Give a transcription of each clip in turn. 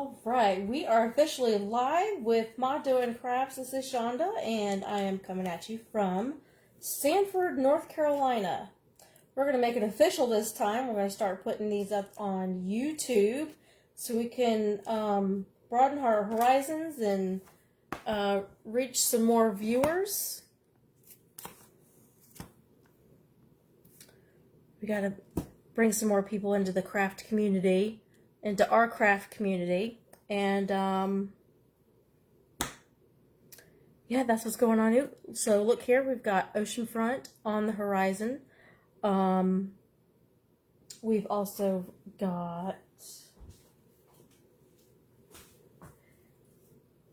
All right, we are officially live with Ma Doing Crafts. This is Shonda, and I am coming at you from Sanford, North Carolina. We're going to make it official this time. We're going to start putting these up on YouTube so we can broaden our horizons and reach some more viewers. We got to bring some more people into the craft community, into our craft community, and yeah, that's what's going on. So look here, we've got oceanfront on the horizon. We've also got,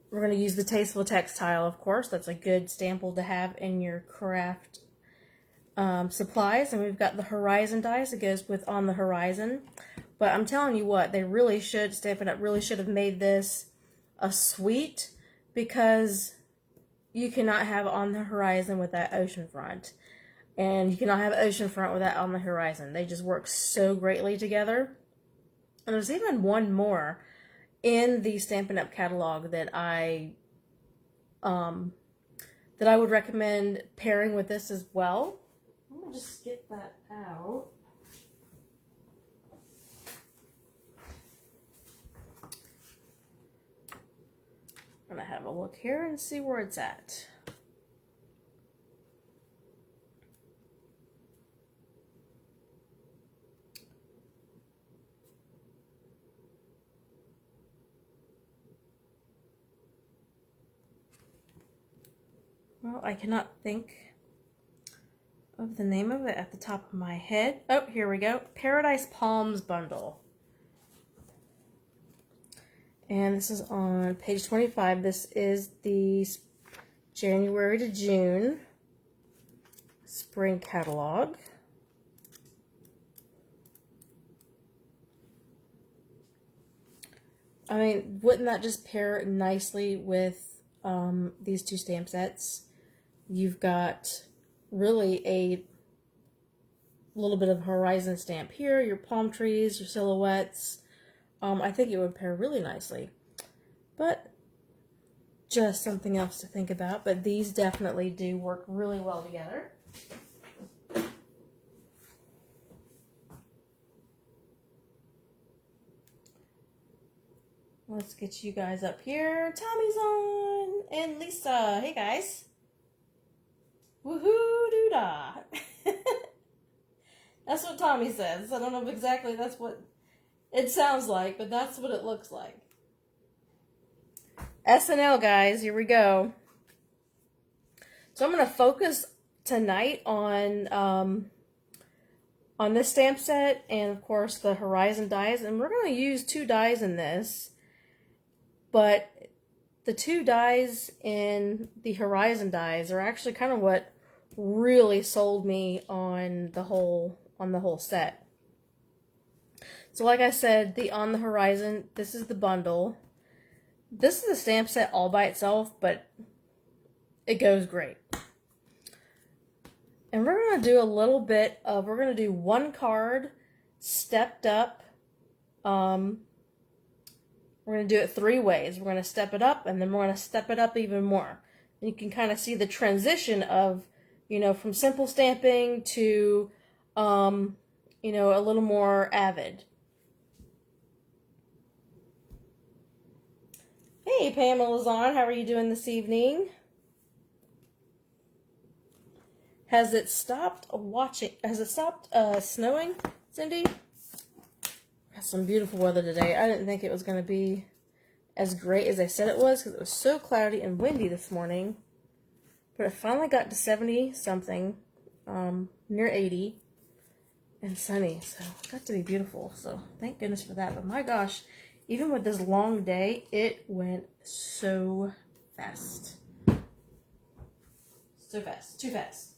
we're going to use the Tasteful Textile, of course. That's a good sample to have in your craft supplies. And we've got the horizon dies that goes with on the horizon. But I'm telling you what, they really should, Stampin' Up! Really should have made this a suite, because you cannot have on the horizon without oceanfront. And you cannot have oceanfront without on the horizon. They just work so greatly together. And there's even one more in the Stampin' Up! Catalog that I would recommend pairing with this as well. I'm going to just get that out. I'm going to have a look here and see where it's at. Well, I cannot think of the name of it at the top of my head. Oh, here we go. Paradise Palms Bundle. And this is on page 25. This is the January to June spring catalog. I mean, wouldn't that just pair nicely with these two stamp sets? You've got really a little bit of horizon stamp here, your palm trees, your silhouettes. I think it would pair really nicely, but just something else to think about. But these definitely do work really well together. Let's get you guys up here. Tommy's on, and Lisa. Hey guys. Woohoo doo dah. That's what Tommy says. I don't know if exactly that's what it sounds like, but that's what it looks like. SNL, guys, here we go. So I'm going to focus tonight on this stamp set and, of course, the horizon dies. And we're going to use two dies in this, but the two dies in the horizon dies are actually kind of what really sold me on the whole set. So like I said, the on the horizon, this is the bundle. This is a stamp set all by itself, but it goes great. And we're going to do a little bit of, we're going to do one card stepped up. We're going to do it three ways. We're going to step it up, and then we're going to step it up even more. And you can kind of see the transition of, you know, from simple stamping to, you know, a little more avid. Hey, Pamela's on. How are you doing this evening? Has it stopped snowing, Cindy? Got some beautiful weather today. I didn't think it was going to be as great as I said it was, because it was so cloudy and windy this morning. But it finally got to 70 something, near 80, and sunny. So it got to be beautiful. So thank goodness for that. But my gosh, even with this long day, it went so fast. So fast. Too fast.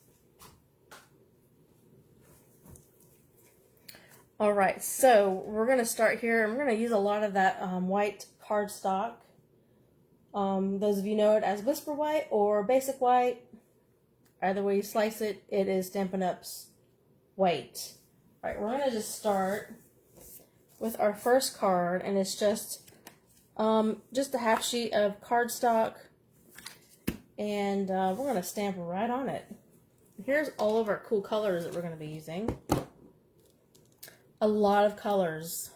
Alright, so we're going to start here. I'm going to use a lot of that white cardstock. Those of you know it as Whisper White or Basic White. Either way you slice it, it is Stampin' Up's white. Alright, we're going to just start with our first card, and it's just Just a half sheet of cardstock, and we're going to stamp right on it. Here's all of our cool colors that we're going to be using. A lot of colors.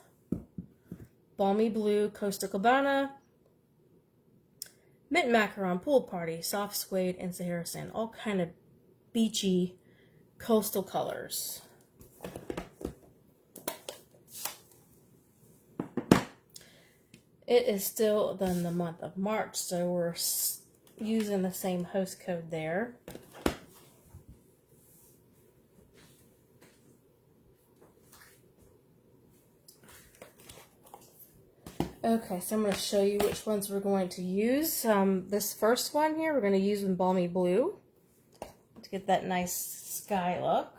Balmy Blue, Coastal Cabana, Mint Macaron, Pool Party, Soft Suede, and Sahara Sand. All kind of beachy coastal colors. It is still then the month of March, so we're using the same host code there. Okay, so I'm going to show you which ones we're going to use. This first one here, we're going to use in Balmy Blue to get that nice sky look.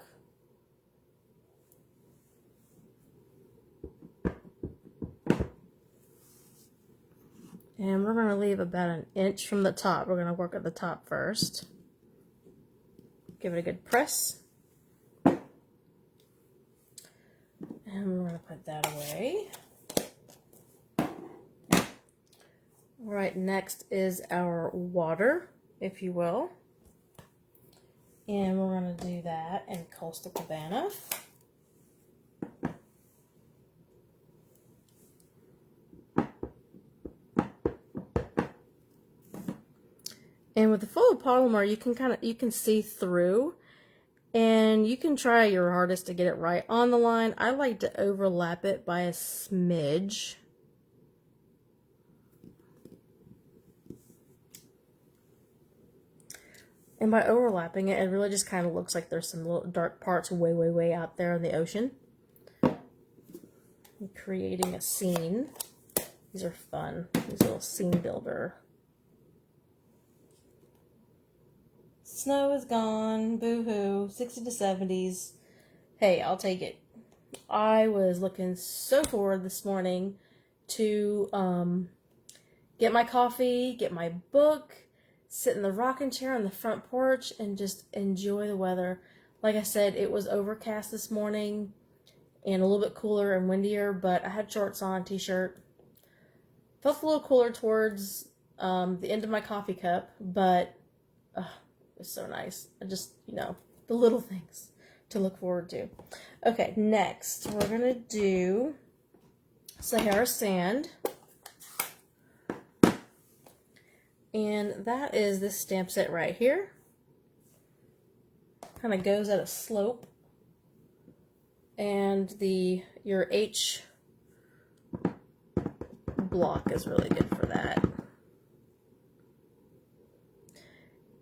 And we're going to leave about an inch from the top. We're going to work at the top first. Give it a good press. And we're going to put that away. All right, next is our water, if you will. And we're going to do that in Coastal Cabana. And with the photopolymer, you can see through, and you can try your hardest to get it right on the line. I like to overlap it by a smidge. And by overlapping it, it really just kind of looks like there's some little dark parts way, way, way out there in the ocean. I'm creating a scene. These are fun. These little scene builder. Snow is gone. Boo-hoo. 60 to 70s. Hey, I'll take it. I was looking so forward this morning to get my coffee, get my book, sit in the rocking chair on the front porch, and just enjoy the weather. Like I said, it was overcast this morning and a little bit cooler and windier, but I had shorts on, t-shirt. Felt a little cooler towards the end of my coffee cup, but it was so nice. I just, the little things to look forward to. Okay, next we're going to do Sahara Sand. And that is this stamp set right here. Kind of goes at a slope. And your H block is really good for that.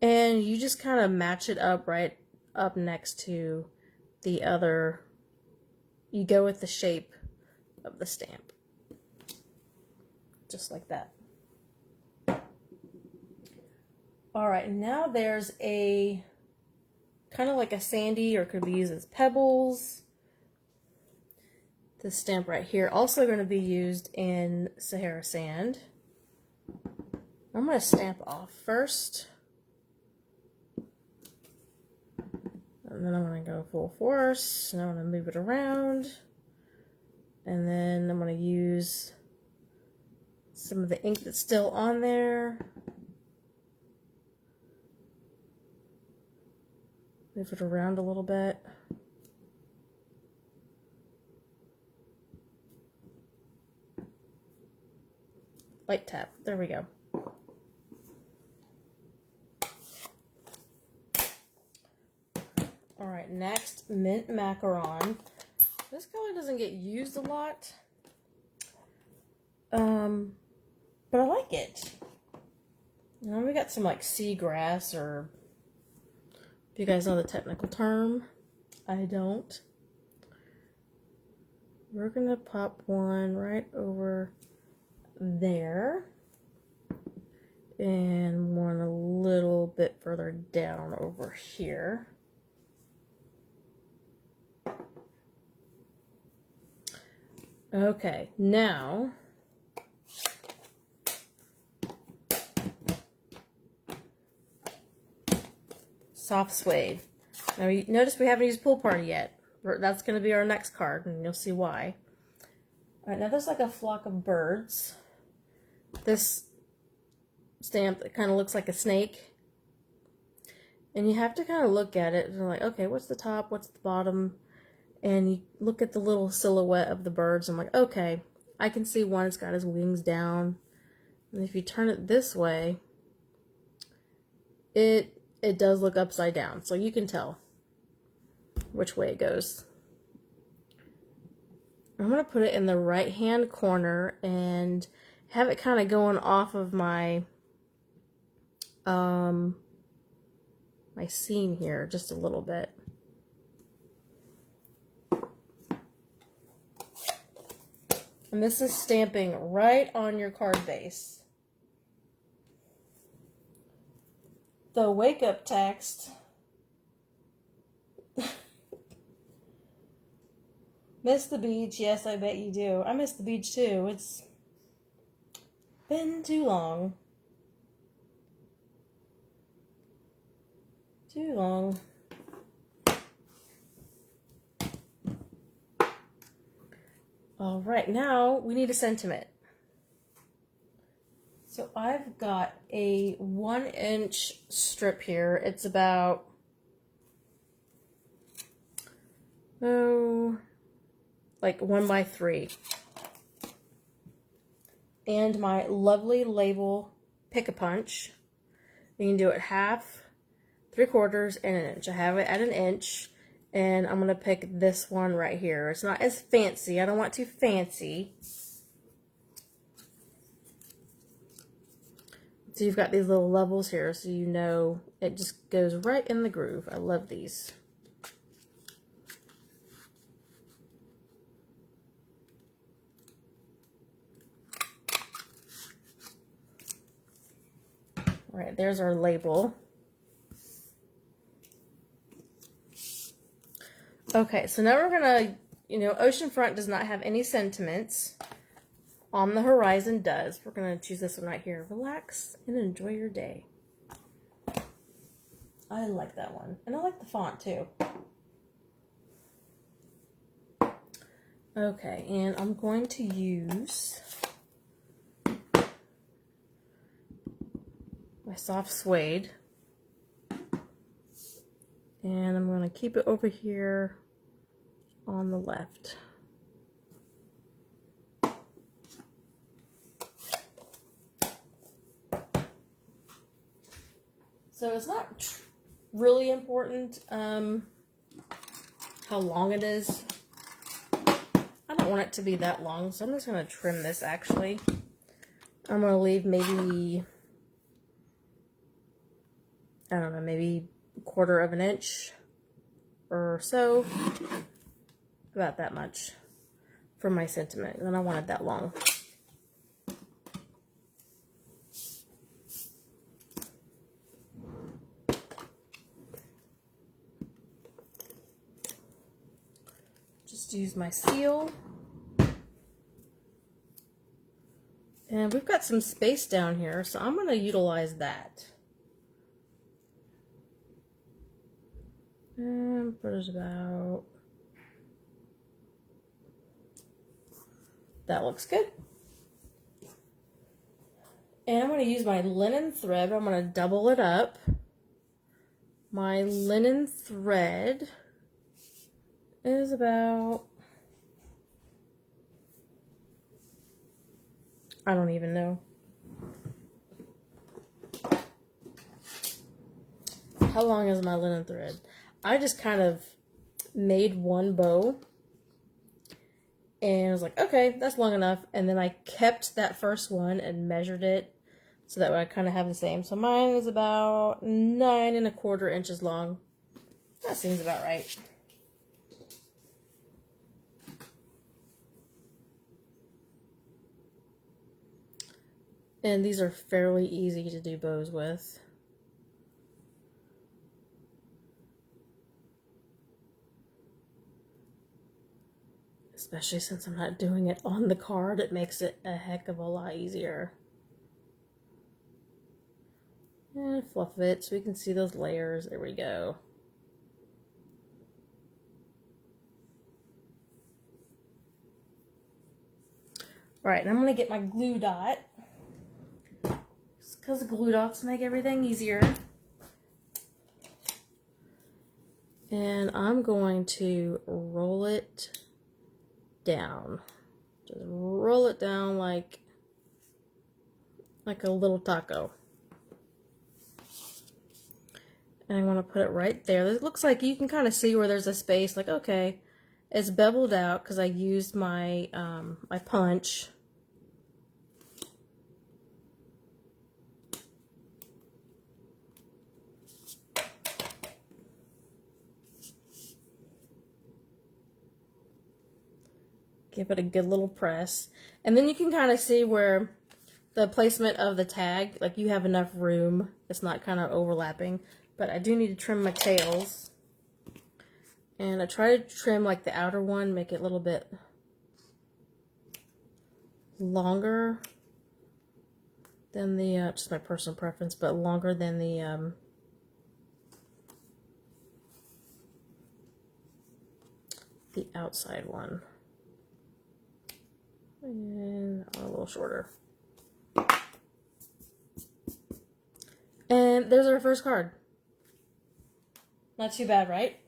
And you just kind of match it up right up next to the other. You go with the shape of the stamp. Just like that. All right, now there's a kind of like a sandy, or could be used as pebbles. This stamp right here, also going to be used in Sahara Sand. I'm going to stamp off first. And then I'm going to go full force. And I'm going to move it around. And then I'm going to use some of the ink that's still on there. Move it around a little bit. Light tap. There we go. All right, next, Mint Macaron. This color doesn't get used a lot, but I like it. We got some like seagrass, or if you guys know the technical term, I don't. We're going to pop one right over there. And one a little bit further down over here. Okay, now Soft Suede. Now you notice we haven't used Pool Party yet. That's going to be our next card, and you'll see why. Alright, now there's like a flock of birds. this stamp that kind of looks like a snake. And you have to kind of look at it and like, okay, what's the top, what's the bottom? And you look at the little silhouette of the birds. I'm like, okay, I can see one's got his wings down. And if you turn it this way, it does look upside down. So you can tell which way it goes. I'm going to put it in the right hand corner and have it kind of going off of my my seam here just a little bit. And this is stamping right on your card base. The wake up text. Miss the beach? Yes, I bet you do. I miss the beach too. It's been too long. Too long. All right, now we need a sentiment. So I've got a 1-inch strip here. It's about, like 1 by 3. And my lovely label Pick-a-Punch. You can do it half, 3/4, and 1 inch. I have it at 1 inch, and I'm going to pick this one right here. It's not as fancy. I don't want too fancy. So you've got these little levels here, so you know it just goes right in the groove. I love these. All right, there's our label. Okay, so now we're gonna, oceanfront does not have any sentiments. On the Horizon does. We're gonna choose this one right here. Relax and enjoy your day. I like that one. And I like the font too. Okay, and I'm going to use my soft suede. And I'm going to keep it over here on the left. So it's not really important how long it is. I don't want it to be that long, so I'm just going to trim this actually. I'm going to leave maybe, I don't know, maybe 1/4 of an inch or so. About that much for my sentiment. And I want it that long. Just use my seal. And we've got some space down here, so I'm going to utilize that. And what is about... That looks good. And I'm going to use my linen thread. I'm going to double it up. My linen thread is about... I don't even know. How long is my linen thread? I just kind of made one bow. And I was like, okay, that's long enough. And then I kept that first one and measured it. So that way I kind of have the same. So mine is about 9 1/4 inches long. That seems about right. And these are fairly easy to do bows with. Especially since I'm not doing it on the card, it makes it a heck of a lot easier. And fluff it so we can see those layers. There we go. All right, and I'm going to get my glue dot. because glue dots make everything easier. And I'm going to roll it down. Just roll it down like a little taco. And I'm going to put it right there. It looks like you can kind of see where there's a space. Like, okay, it's beveled out because I used my my punch. Give it a good little press. And then you can kind of see where the placement of the tag, like you have enough room. It's not kind of overlapping. But I do need to trim my tails. And I try to trim like the outer one, make it a little bit longer than the, just my personal preference, but longer than the outside one. And a little shorter. And there's our first card. Not too bad, right?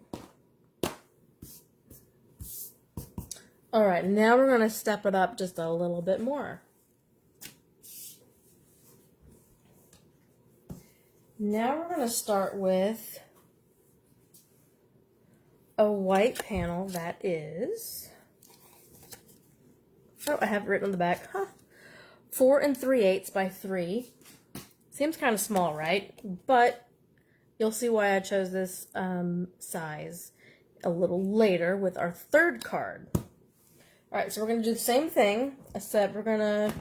Alright, now we're going to step it up just a little bit more. Now we're going to start with a white panel that is... Oh, I have it written on the back. 4 3/8 by 3. Seems kind of small, right? But you'll see why I chose this size a little later with our third card. Alright, so we're going to do the same thing, except we're going to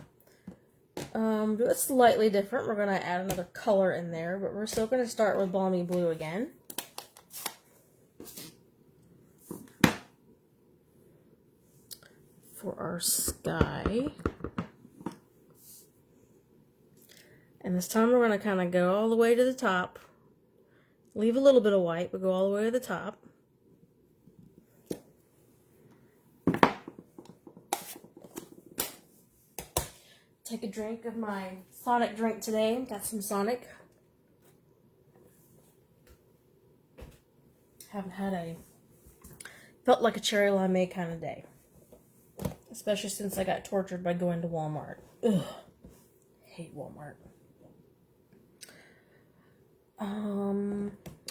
do it slightly different. We're going to add another color in there, but we're still going to start with Balmy Blue again. For our sky. And this time we're going to kind of go all the way to the top. Leave a little bit of white, but go all the way to the top. Take a drink of my Sonic drink today. Got some Sonic. Haven't had felt like a cherry limeade kind of day. Especially since I got tortured by going to Walmart. Ugh. Hate Walmart.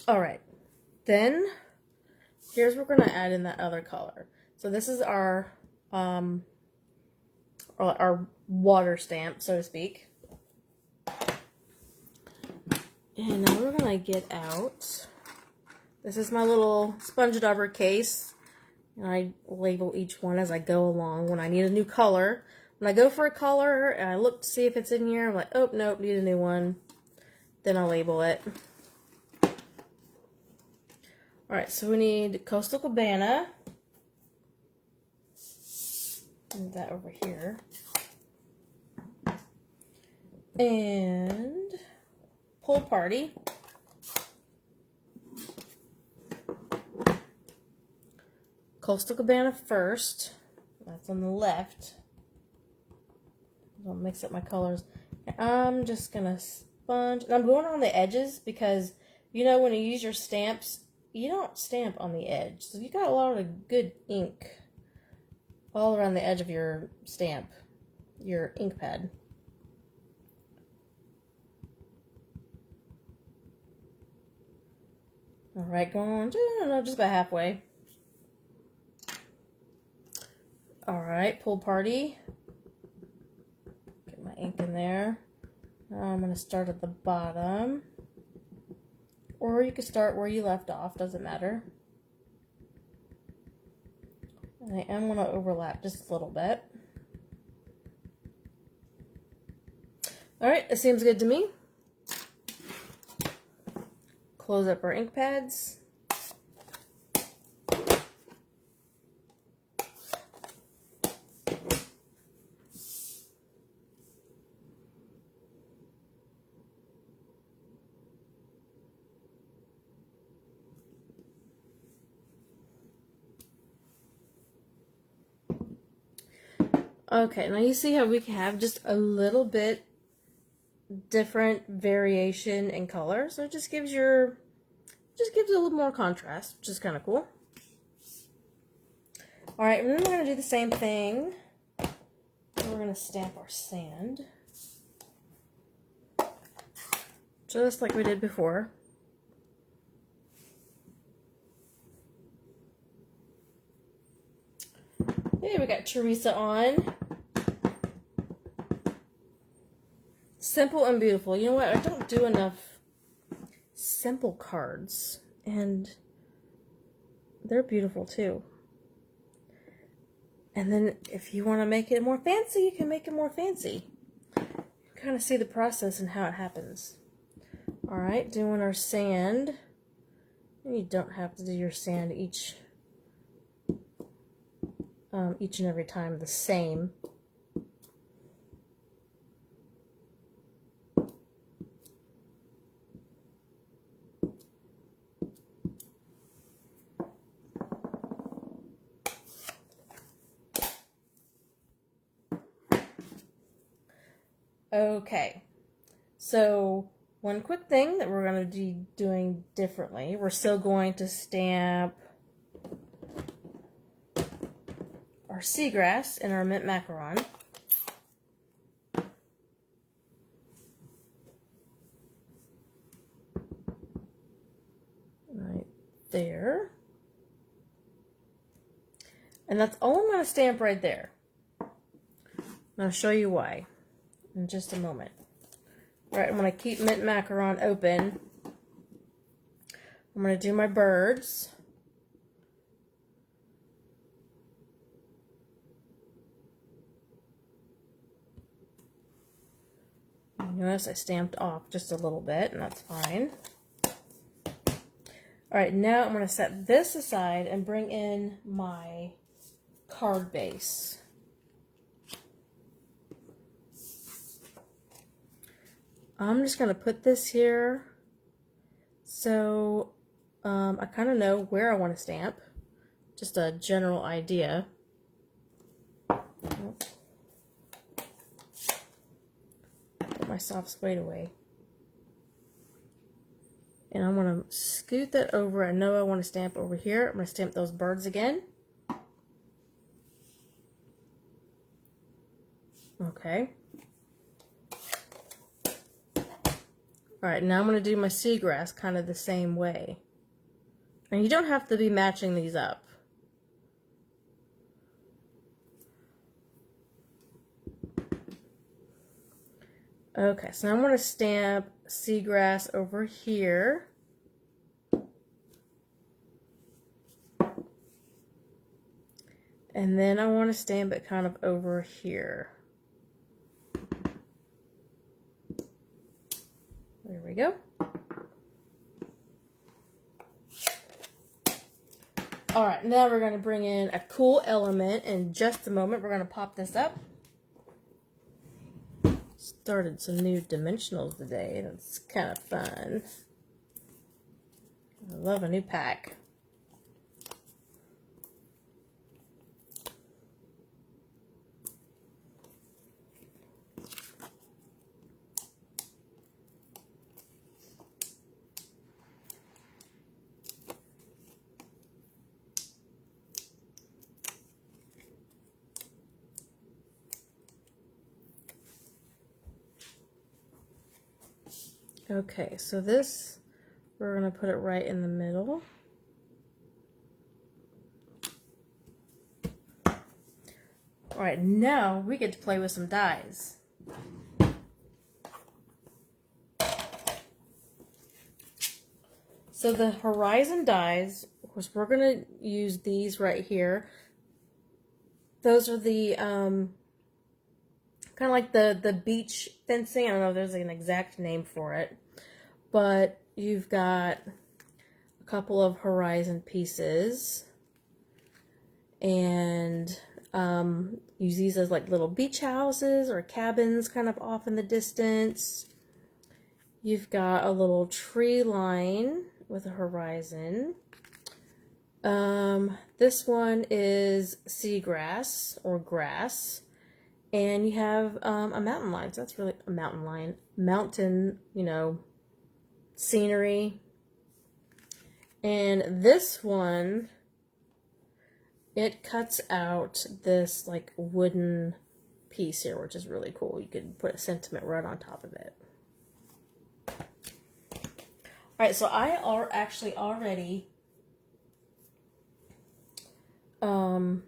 Alright. Then, here's what we're going to add in that other color. So this is our water stamp, so to speak. And now we're going to get out. This is my little sponge dauber case. And I label each one as I go along when I need a new color. When I go for a color and I look to see if it's in here, I'm like, oh, nope, need a new one. Then I'll label it. Alright, so we need Coastal Cabana. Move that over here. And Pool Party. Coastal Cabana first. That's on the left. I'll mix up my colors. I'm just gonna sponge. And I'm going on the edges because, you know, when you use your stamps, you don't stamp on the edge. So you got a lot of good ink all around the edge of your stamp, your ink pad. Alright, going on just about halfway. Alright, Pool Party. Get my ink in there. Now I'm going to start at the bottom. Or you could start where you left off, doesn't matter. And I am going to overlap just a little bit. Alright, it seems good to me. Close up our ink pads. Okay, now you see how we can have just a little bit different variation in color. So it just gives it a little more contrast, which is kind of cool. All right, and then we're going to do the same thing. We're going to stamp our sand. Just like we did before. Okay, we got Teresa on. Simple and beautiful. You know what? I don't do enough simple cards. And they're beautiful too. And then if you want to make it more fancy, you can make it more fancy. You kind of see the process and how it happens. Alright, doing our sand. You don't have to do your sand each and every time the same. Okay, so one quick thing that we're going to be doing differently, we're still going to stamp our seagrass and our mint macaron. Right there. And that's all I'm going to stamp right there. And I'll show you why in just a moment. All right, I'm going to keep mint macaron open. I'm going to do my birds. Notice I stamped off just a little bit, and that's fine. All right, now I'm going to set this aside and bring in my card base. I'm just going to put this here so I kind of know where I want to stamp. Just a general idea. Put my soft suede away. And I'm going to scoot that over. I know I want to stamp over here. I'm going to stamp those birds again. Okay. Alright, now I'm going to do my seagrass kind of the same way. And you don't have to be matching these up. Okay, so now I'm going to stamp seagrass over here. And then I want to stamp it kind of over here. There we go. All right, now we're going to bring in a cool element in just a moment. We're going to pop this up. Started some new dimensionals today. That's kind of fun. I love a new pack. Okay, so this, we're going to put it right in the middle. All right, now we get to play with some dies. So the horizon dies, of course, we're going to use these right here. Those are the, kind of like the beach fencing. I don't know if there's an exact name for it. But you've got a couple of horizon pieces. And use these as like little beach houses or cabins kind of off in the distance. You've got a little tree line with a horizon. This one is seagrass or grass. And you have a mountain line. So that's really a mountain line. Mountain, you know, scenery. And this one, it cuts out this like wooden piece here, which is really cool. You could put a sentiment right on top of it. Alright, so I are actually already got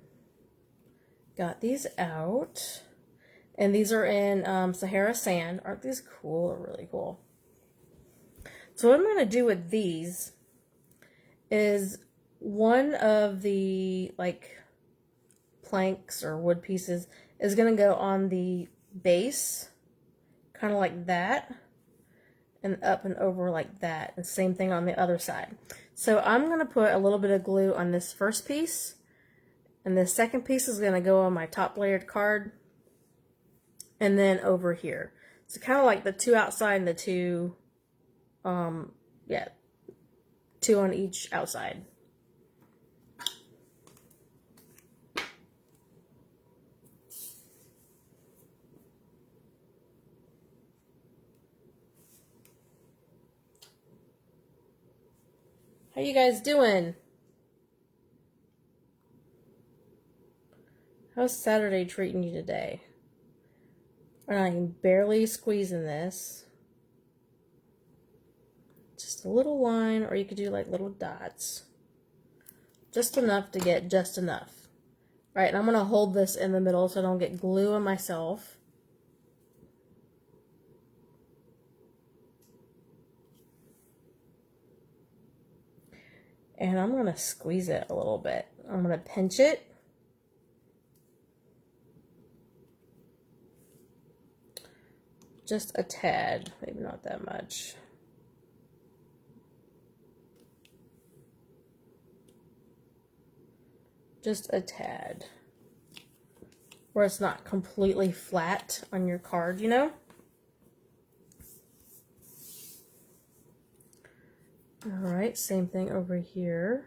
these out. And these are in Sahara Sand. Aren't these cool? They're really cool. So what I'm going to do with these is one of the like planks or wood pieces is going to go on the base, kind of like that, and up and over like that. And same thing on the other side. So I'm going to put a little bit of glue on this first piece, and the second piece is going to go on my top layered card, and then over here. So kind of like the two outside and the two, yeah, two on each outside. How you guys doing? How's Saturday treating you today? And I'm barely squeezing this. Just a little line, or you could do like little dots. Just enough to get just enough. All right, and I'm going to hold this in the middle so I don't get glue on myself. And I'm going to squeeze it a little bit. I'm going to pinch it. Just a tad, maybe not that much. Just a tad. Where it's not completely flat on your card, you know? Alright, same thing over here.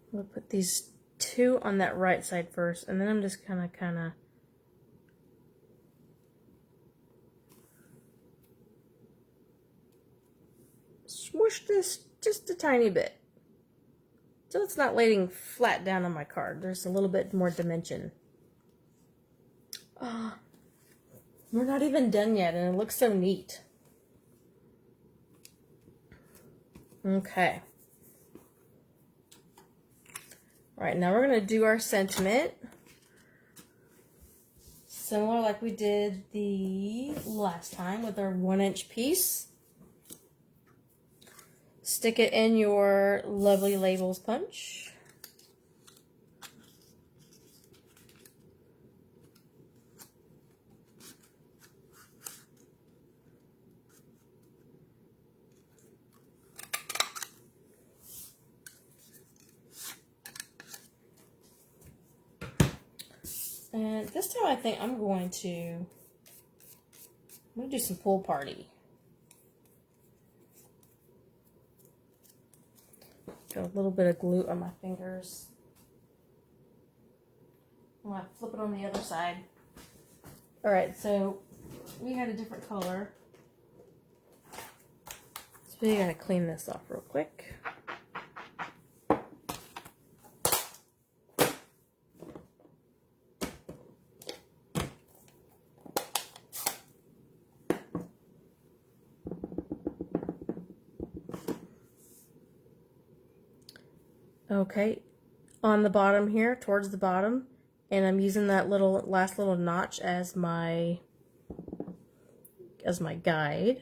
I'm going to put these two on that right side first, and then I'm just kind of swoosh this just a tiny bit. So it's not laying flat down on my card. There's a little bit more dimension. We're not even done yet, and it looks so neat. Okay. All right, now we're going to do our sentiment. Similar like we did the last time with our 1-inch piece. Stick it in your lovely labels punch. And this time I think I'm going to do some pool party. Got a little bit of glue on my fingers. I'm going to flip it on the other side. Alright, so we had a different color. So we gotta clean this off real quick. Okay, on the bottom here, towards the bottom, and I'm using that last little notch as my guide.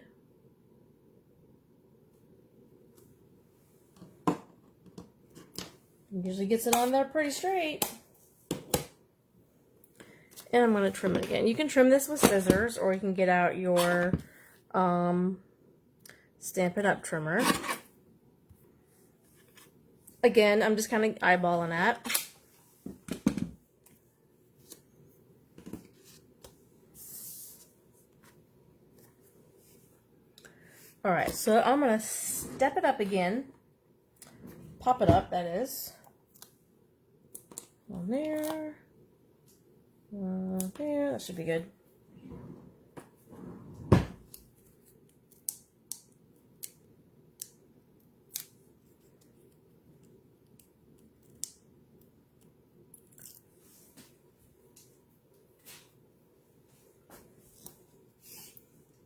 Usually gets it on there pretty straight. And I'm going to trim it again. You can trim this with scissors, or you can get out your Stampin' Up trimmer. Again, I'm just kind of eyeballing that. Alright, so I'm going to step it up again. Pop it up, that is. On there. There, that should be good.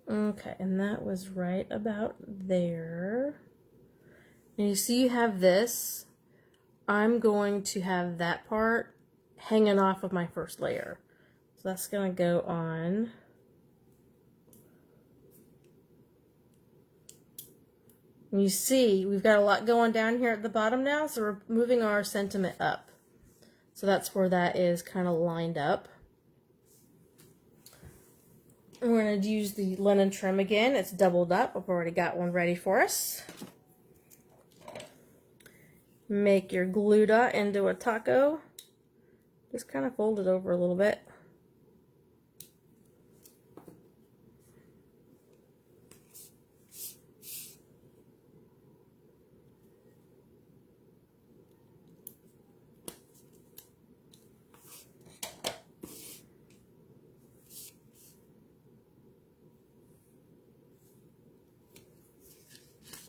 Okay, and that was right about there. And you see you have this. I'm going to have that part hanging off of my first layer. So that's going to go on. And you see we've got a lot going down here at the bottom now, so we're moving our sentiment up. So that's where that is kind of lined up. We're going to use the linen trim again. It's doubled up. I've already got one ready for us. Make your glue dot into a taco. Just kind of fold it over a little bit.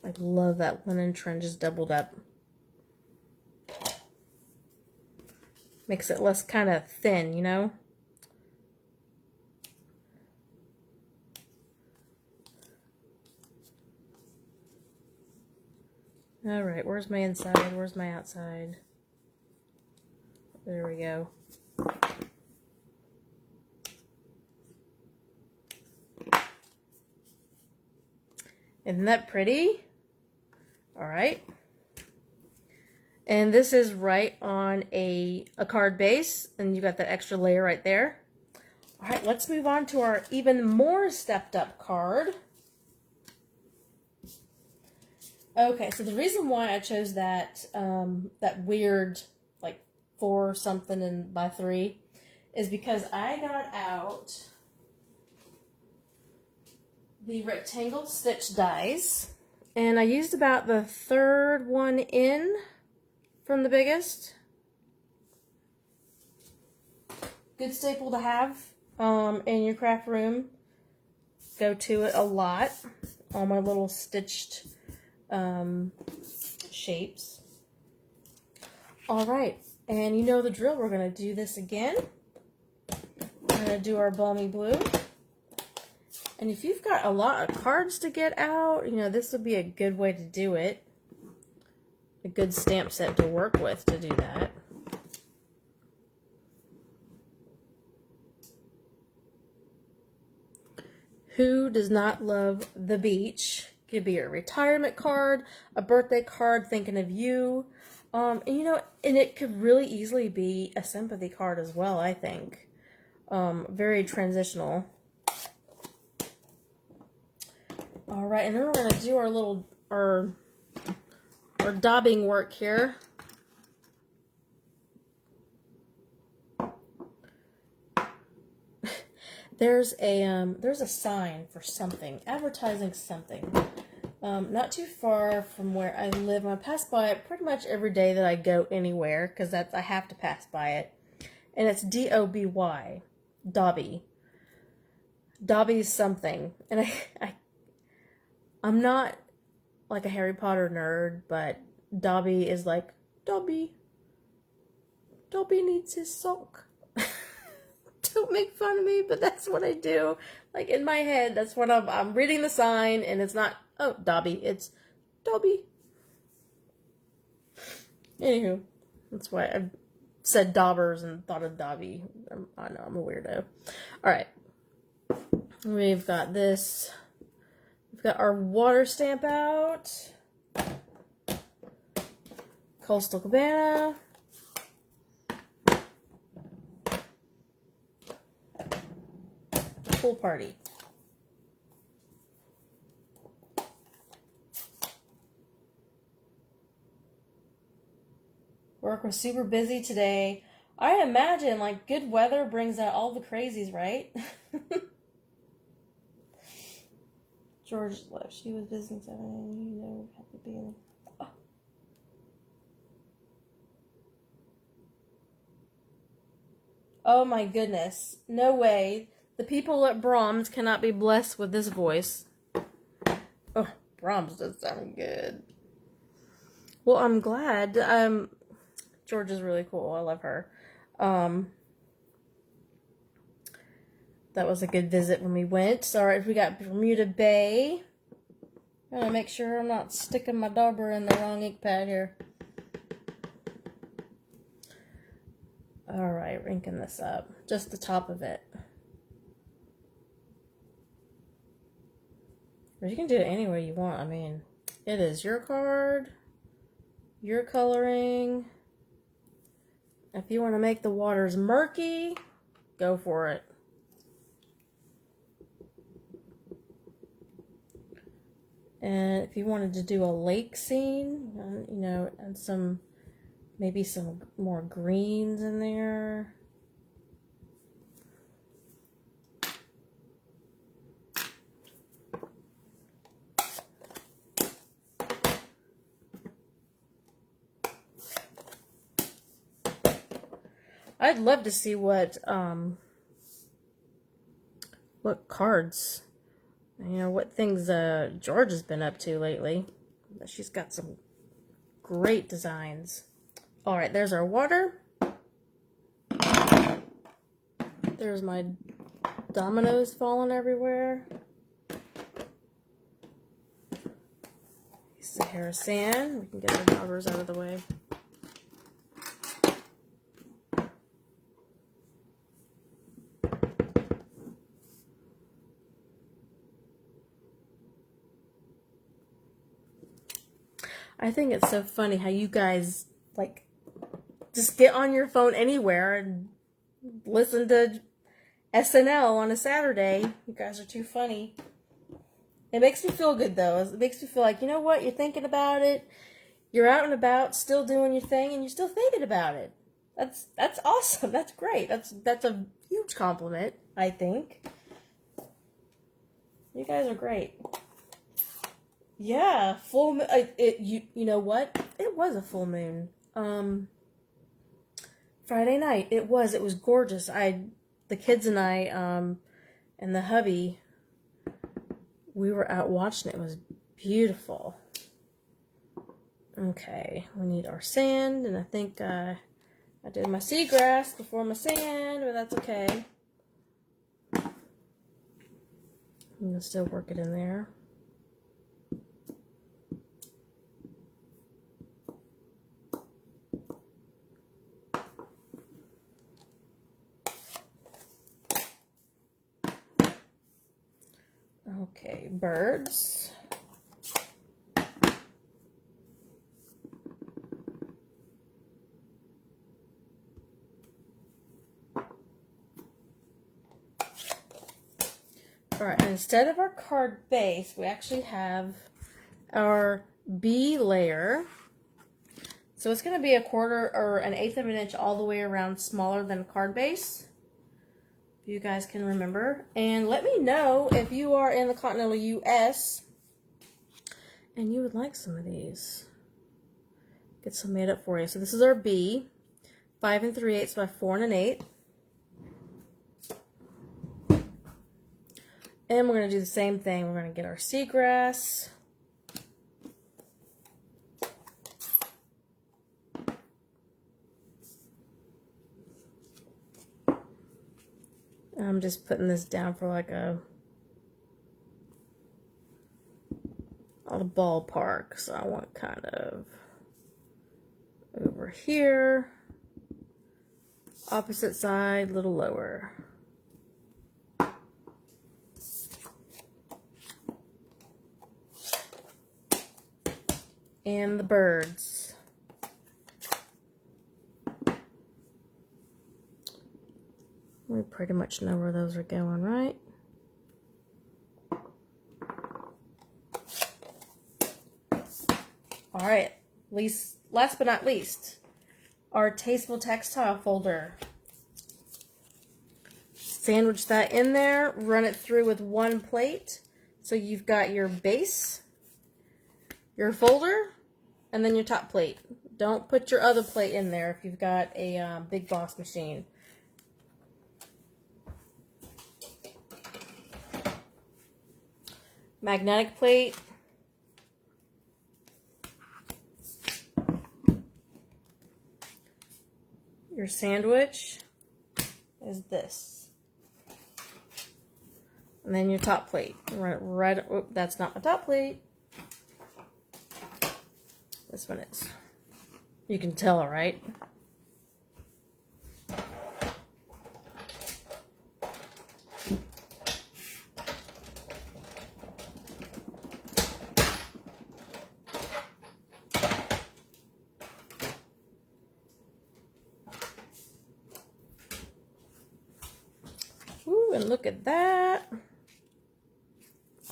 I love that linen trim just doubled up. Makes it less kind of thin, you know? Alright, where's my inside? Where's my outside? There we go. Isn't that pretty? Alright. And this is right on a card base, and you got that extra layer right there. Alright, let's move on to our even more stepped up card. Okay, so the reason why I chose that that weird like 4 something and by 3 is because I got out the rectangle stitch dies, and I used about the 3rd one in from the biggest. Good staple to have in your craft room. Go to it a lot. All my little stitched shapes. Alright, and you know the drill. We're going to do this again. We're going to do our balmy blue. And if you've got a lot of cards to get out, you know, this would be a good way to do it. A good stamp set to work with to do that. Who does not love the beach? Could be a retirement card, a birthday card thinking of you. And you know, and it could really easily be a sympathy card as well, I think. Very transitional. Alright, and then we're going to do our little, our daubing work here. There's a sign for something, advertising something. Not too far from where I live. I pass by it pretty much every day that I go anywhere, because I have to pass by it. And it's D-O-B-Y, Dobby. Dobby's something. And I'm not like a Harry Potter nerd, but Dobby is like, Dobby needs his sock. Don't make fun of me, but that's what I do. Like in my head, that's what I'm reading the sign, and it's not, oh, Dobby, it's Dobby. Anywho, that's why I said daubers and thought of Dobby. I know, I'm a weirdo. Alright. We've got this. We've got our water stamp out. Coastal Cabana. Pool party. Work was super busy today. I imagine, like, good weather brings out all the crazies, right? George left. She was visiting 7 a.m. You know, have to be in. Oh. Oh my goodness. No way. The people at Brahms cannot be blessed with this voice. Oh, Brahms does sound good. Well, I'm glad. George is really cool. I love her. That was a good visit when we went. Sorry if we got Bermuda Bay. I'm gonna make sure I'm not sticking my dauber in the wrong ink pad here. Alright, inking this up. Just the top of it. But you can do it any way you want. I mean, it is your card, your coloring. If you want to make the waters murky, go for it. And if you wanted to do a lake scene, you know, and maybe some more greens in there. I'd love to see what cards, you know, what things George has been up to lately. She's got some great designs. All right, there's our water. There's my dominoes falling everywhere. Piece of hair of sand. We can get the daubers out of the way. I think it's so funny how you guys, like, just get on your phone anywhere and listen to SNL on a Saturday. You guys are too funny. It makes me feel good, though. It makes me feel like, you know what? You're thinking about it. You're out and about, still doing your thing, and you're still thinking about it. That's awesome. That's great. That's a huge compliment, I think. You guys are great. Yeah, full moon. You know what? It was a full moon. Friday night. It was gorgeous. The kids and I, and the hubby, we were out watching it. It was beautiful. Okay, we need our sand, and I think I did my seagrass before my sand, but that's okay. I'm gonna still work it in there. Okay, birds. All right, and instead of our card base, we actually have our B layer. So it's going to be a 1/4 or an 1/8 of an inch all the way around, smaller than card base. You guys can remember, and let me know if you are in the continental US and you would like some of these. Get some made up for you. So this is our B, 5 3/8 by 4 1/8, and we're going to do the same thing. We're going to get our seagrass. I'm just putting this down for like a ballpark, so I want kind of over here, opposite side, a little lower. And the birds. We pretty much know where those are going, right? All right, last but not least, our Tasteful Textile folder. Sandwich that in there, run it through with one plate. So you've got your base, your folder, and then your top plate. Don't put your other plate in there if you've got a Big Boss machine. Magnetic plate. Your sandwich is this. And then your top plate. Right, oh, that's not my top plate. This one is. You can tell, right? Ooh, and look at that.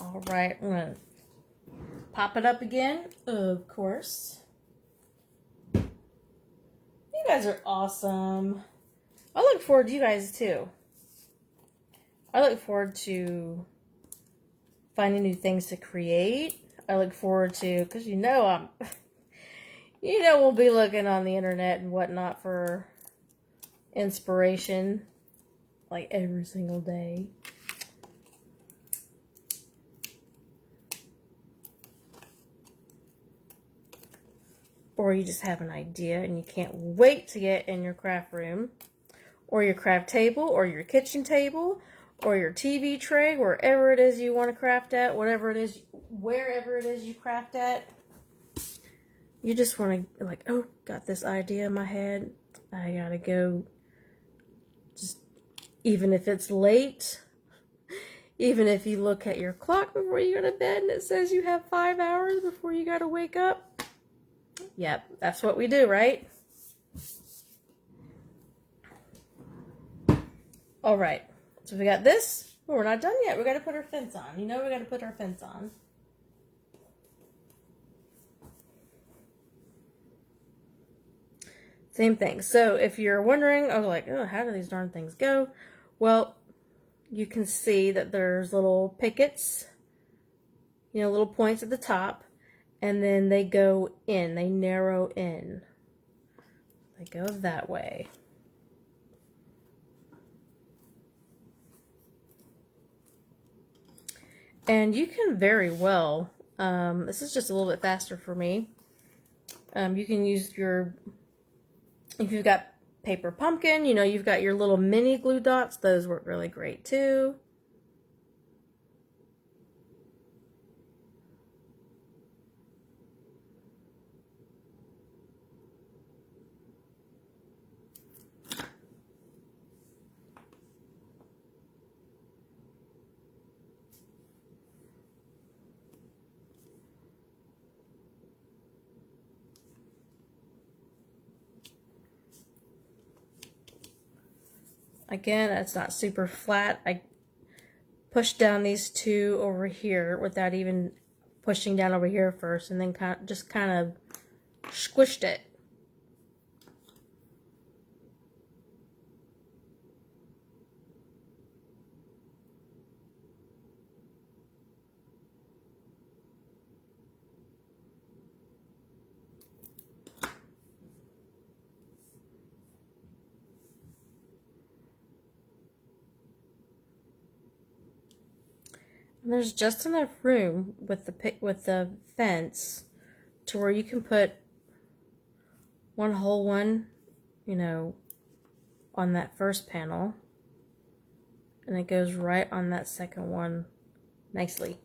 All right, I'm gonna pop it up again, of course. You guys are awesome. I look forward to you guys too. I look forward to finding new things to create. I look forward to, because you know we'll be looking on the internet and whatnot for inspiration, like every single day. Or you just have an idea and you can't wait to get in your craft room, or your craft table, or your kitchen table, or your TV tray, wherever it is you want to craft at, whatever it is, wherever it is you craft at. You just want to, like, oh, got this idea in my head. I gotta go. Just, even if it's late, even if you look at your clock before you go to bed and it says you have 5 hours before you gotta wake up. Yep, that's what we do, right? All right, so we got this. Oh, we're not done yet. We got to put our fence on. You know we got to put our fence on. Same thing. So if you're wondering, oh, like, oh, how do these darn things go? Well, you can see that there's little pickets, you know, little points at the top. And then they go in, they narrow in. They go that way. And you can very well, this is just a little bit faster for me. You can use your, if you've got paper pumpkin, you know, you've got your little mini glue dots, those work really great too. Again, it's not super flat. I pushed down these two over here without even pushing down over here first, and then just kind of squished it. And there's just enough room with the fence to where you can put one whole one, you know, on that first panel, and it goes right on that second one nicely.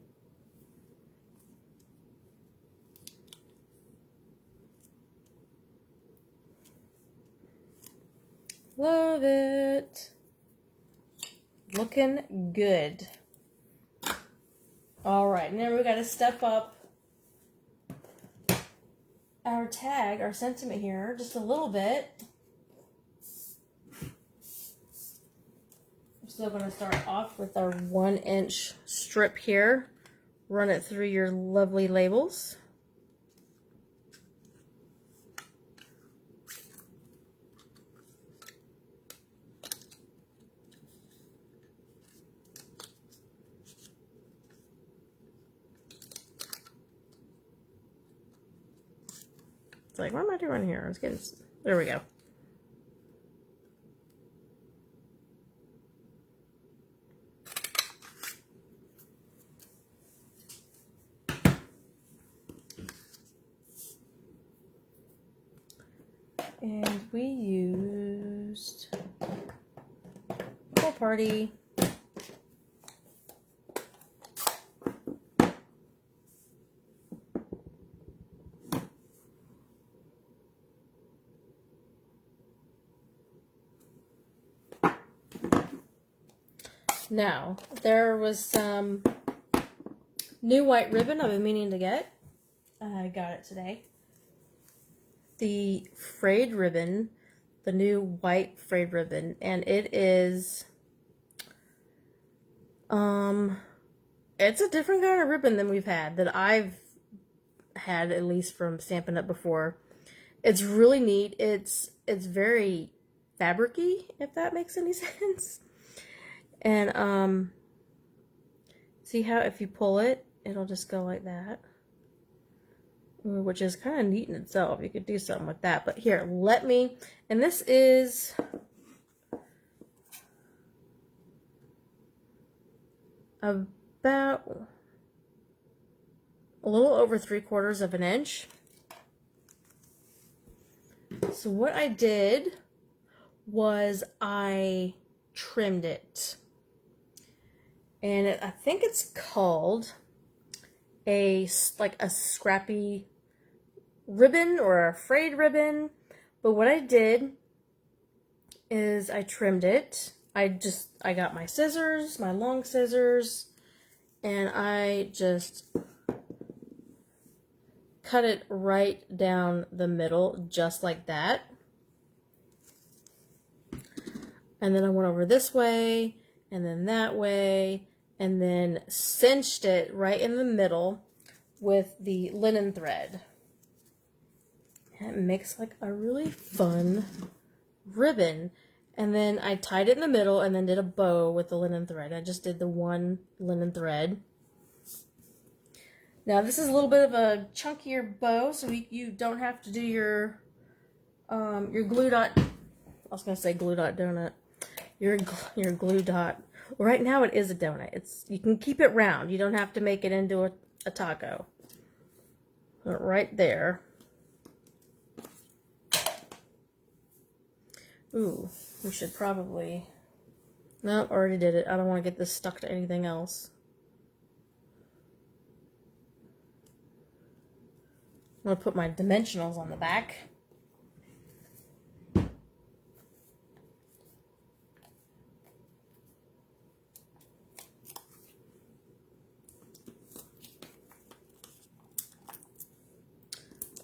Love it. Looking good. All right, now we got to step up our tag, our sentiment here, just a little bit. I'm still going to start off with our 1-inch strip here. Run it through your lovely labels. like, what am I doing here? I was getting, there we go. And we used Pool Party. Now, there was some new white ribbon I've been meaning to get. I got it today. The Frayed Ribbon, the new white Frayed Ribbon, and it is, it's a different kind of ribbon than we've had, that I've had, at least from Stampin' Up! Before. It's really neat. It's very fabric-y, if that makes any sense. And, see how if you pull it, it'll just go like that. Which is kind of neat in itself. You could do something with that. But here, let me, and this is about a little over 3/4 of an inch. So what I did was I trimmed it. And I think it's called like a scrappy ribbon or a frayed ribbon. But what I did is I trimmed it. I got my scissors, my long scissors, and I just cut it right down the middle, just like that. And then I went over this way, and then that way, and then cinched it right in the middle with the linen thread. And it makes like a really fun ribbon. And then I tied it in the middle and then did a bow with the linen thread. I just did the one linen thread. Now this is a little bit of a chunkier bow, so you don't have to do your glue dot. I was gonna say glue dot donut. Your glue dot. Well, right now it is a donut. You can keep it round. You don't have to make it into a taco. But right there. Ooh, we should probably. No, already did it. I don't want to get this stuck to anything else. I'm gonna put my dimensionals on the back.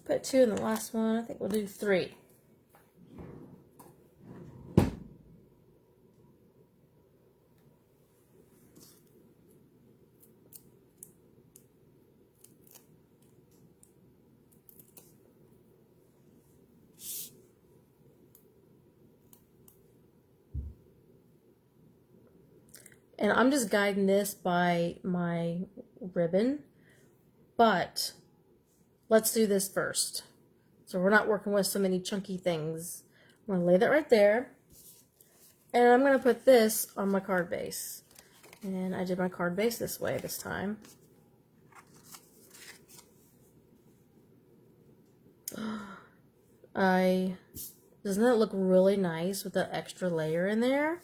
Put 2 in the last one. I think we'll do 3. And I'm just guiding this by my ribbon, but let's do this first. So we're not working with so many chunky things. I'm gonna lay that right there, and I'm gonna put this on my card base. And I did my card base this way this time. Doesn't that look really nice with the extra layer in there?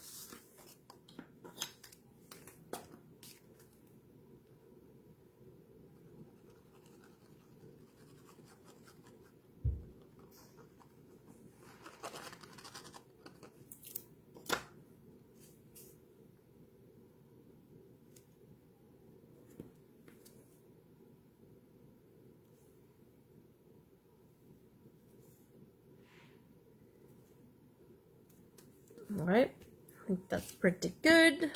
All right, I think that's pretty good.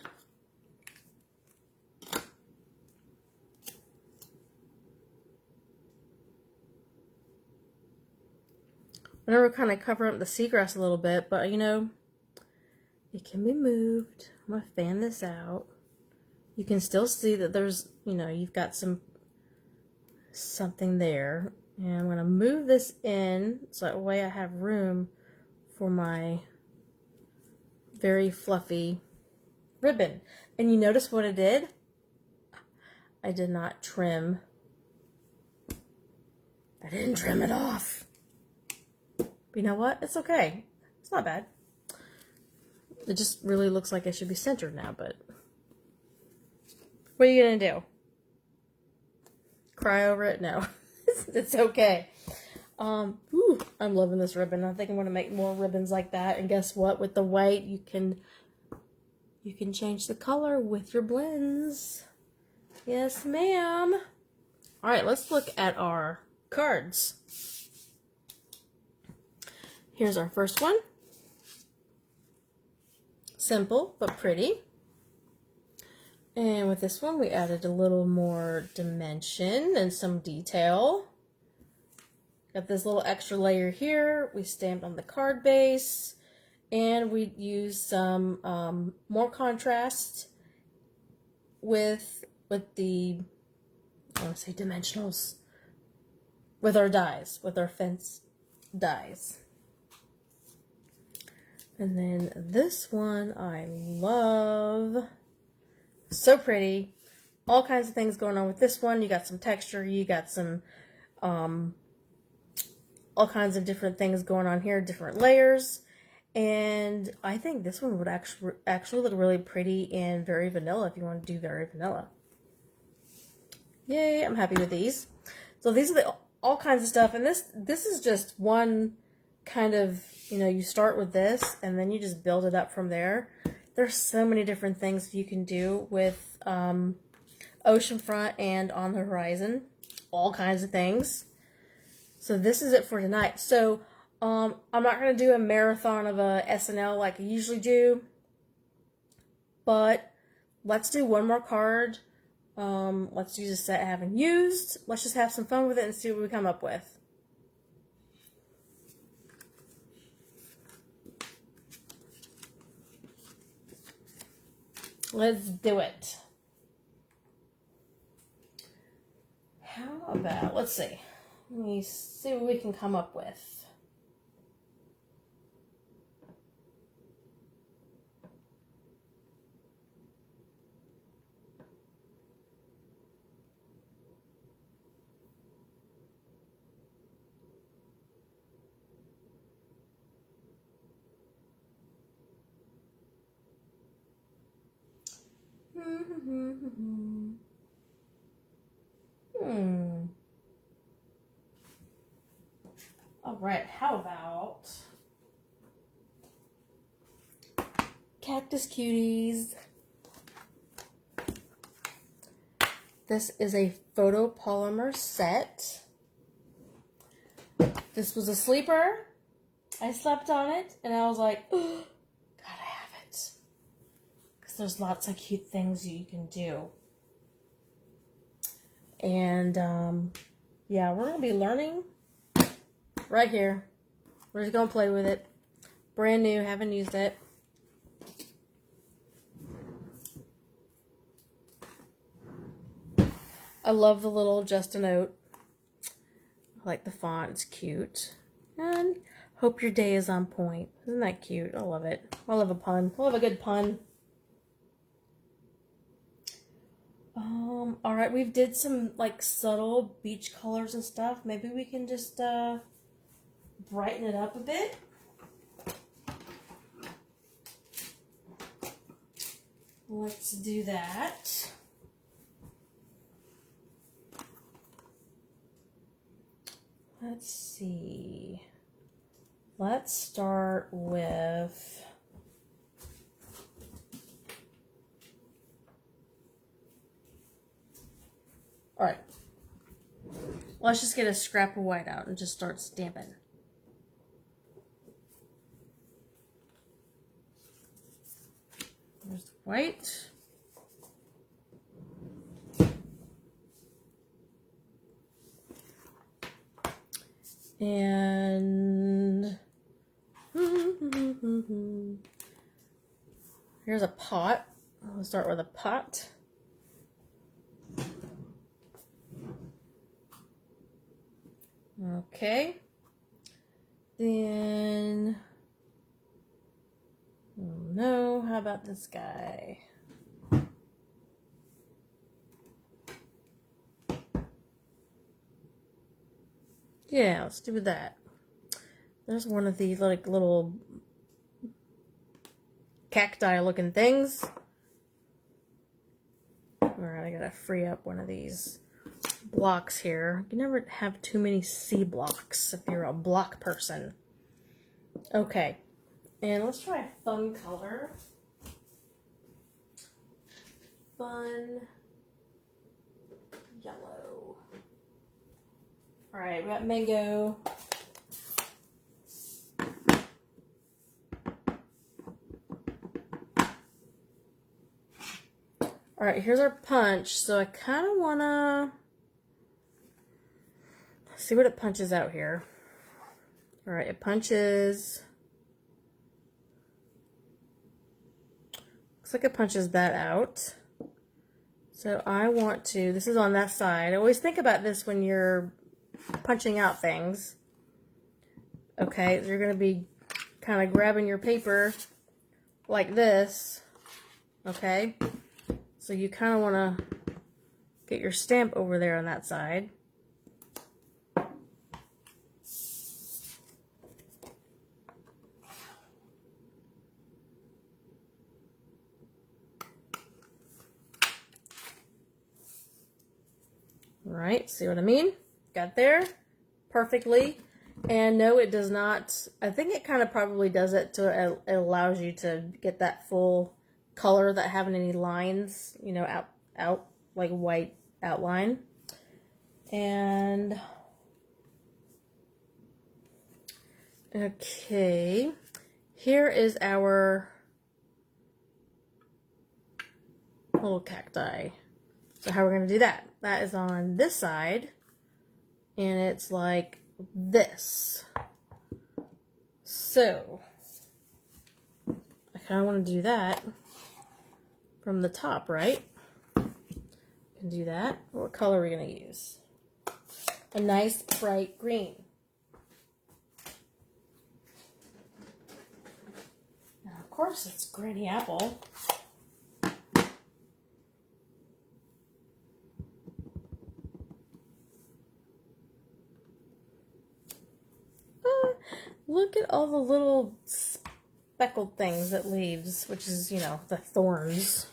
I know we're kind of covering up the seagrass a little bit, but you know, it can be moved. I'm gonna fan this out. You can still see that there's, you know, you've got something there. And I'm going to move this in so that way I have room for my very fluffy ribbon. And you notice what I did? I did not trim. I didn't trim it off. But you know what? It's okay. It's not bad. It just really looks like it should be centered now, but what are you going to do? Cry over it? No. It's okay. I'm loving this ribbon. I think I'm going to make more ribbons like that. And guess what? With the white, you can change the color with your blends. Yes, ma'am. All right, let's look at our cards. Here's our first one. Simple, but pretty. And with this one, we added a little more dimension and some detail. Got this little extra layer here. We stamped on the card base. And we used some more contrast with the, I want to say dimensionals, with our dies, with our fence dies. And then this one I love. So pretty. All kinds of things going on with this one. You got some texture. You got some all kinds of different things going on here. Different layers. And I think this one would actually look really pretty and very vanilla if you want to do very vanilla. Yay, I'm happy with these. So these are all kinds of stuff. And this is just one kind of, you know, you start with this and then you just build it up from there. There's so many different things you can do with oceanfront and on the horizon. All kinds of things. So this is it for tonight. So I'm not going to do a marathon of a SNL like I usually do. But let's do one more card. Let's use a set I haven't used. Let's just have some fun with it and see what we come up with. Let's do it. How about, let's see. Let me see what we can come up with. All right, how about Cactus Cuties? This is a photopolymer set. This was a sleeper. I slept on it and I was like, oh, gotta have it. Because there's lots of cute things you can do. And yeah, we're going to be learning right here. We're just going to play with it. Brand new, haven't used it. I love the little Just a Note. I like the font, it's cute. And hope your day is on point. Isn't that cute? I love it. I love a pun. I love a good pun. Alright, we've did some like subtle beach colors and stuff. Maybe we can just brighten it up a bit. Let's do that. Let's see. Let's start with alright. Let's just get a scrap of white out and just start stamping. There's the white. And here's a pot. I'll start with a pot. Okay. Then, oh no, how about this guy? Yeah, let's do that. There's one of these like little cacti looking things. Alright, I gotta free up one of these blocks here. You never have too many C blocks if you're a block person. Okay, and let's try a fun color. Fun yellow. Alright, we got mango. Alright, here's our punch. So I kind of want to see what it punches out here. Alright, it punches... Looks like it punches that out. So I want to... This is on that side. I always think about this when you're punching out things. Okay, so you're going to be kind of grabbing your paper like this. Okay? So you kind of want to get your stamp over there on that side. Alright, see what I mean? Got there perfectly. And no, it does not. I think it kind of probably does it to, it allows you to get that full color without having any lines, you know, out like white outline. And okay, here is our little cacti. So how we're going to do that? That is on this side, and it's like this. So I kind of want to do that from the top, right? Can do that. What color are we going to use? A nice bright green. Now, of course, it's Granny Apple. Look at all the little speckled things it leaves, which is, you know, the thorns.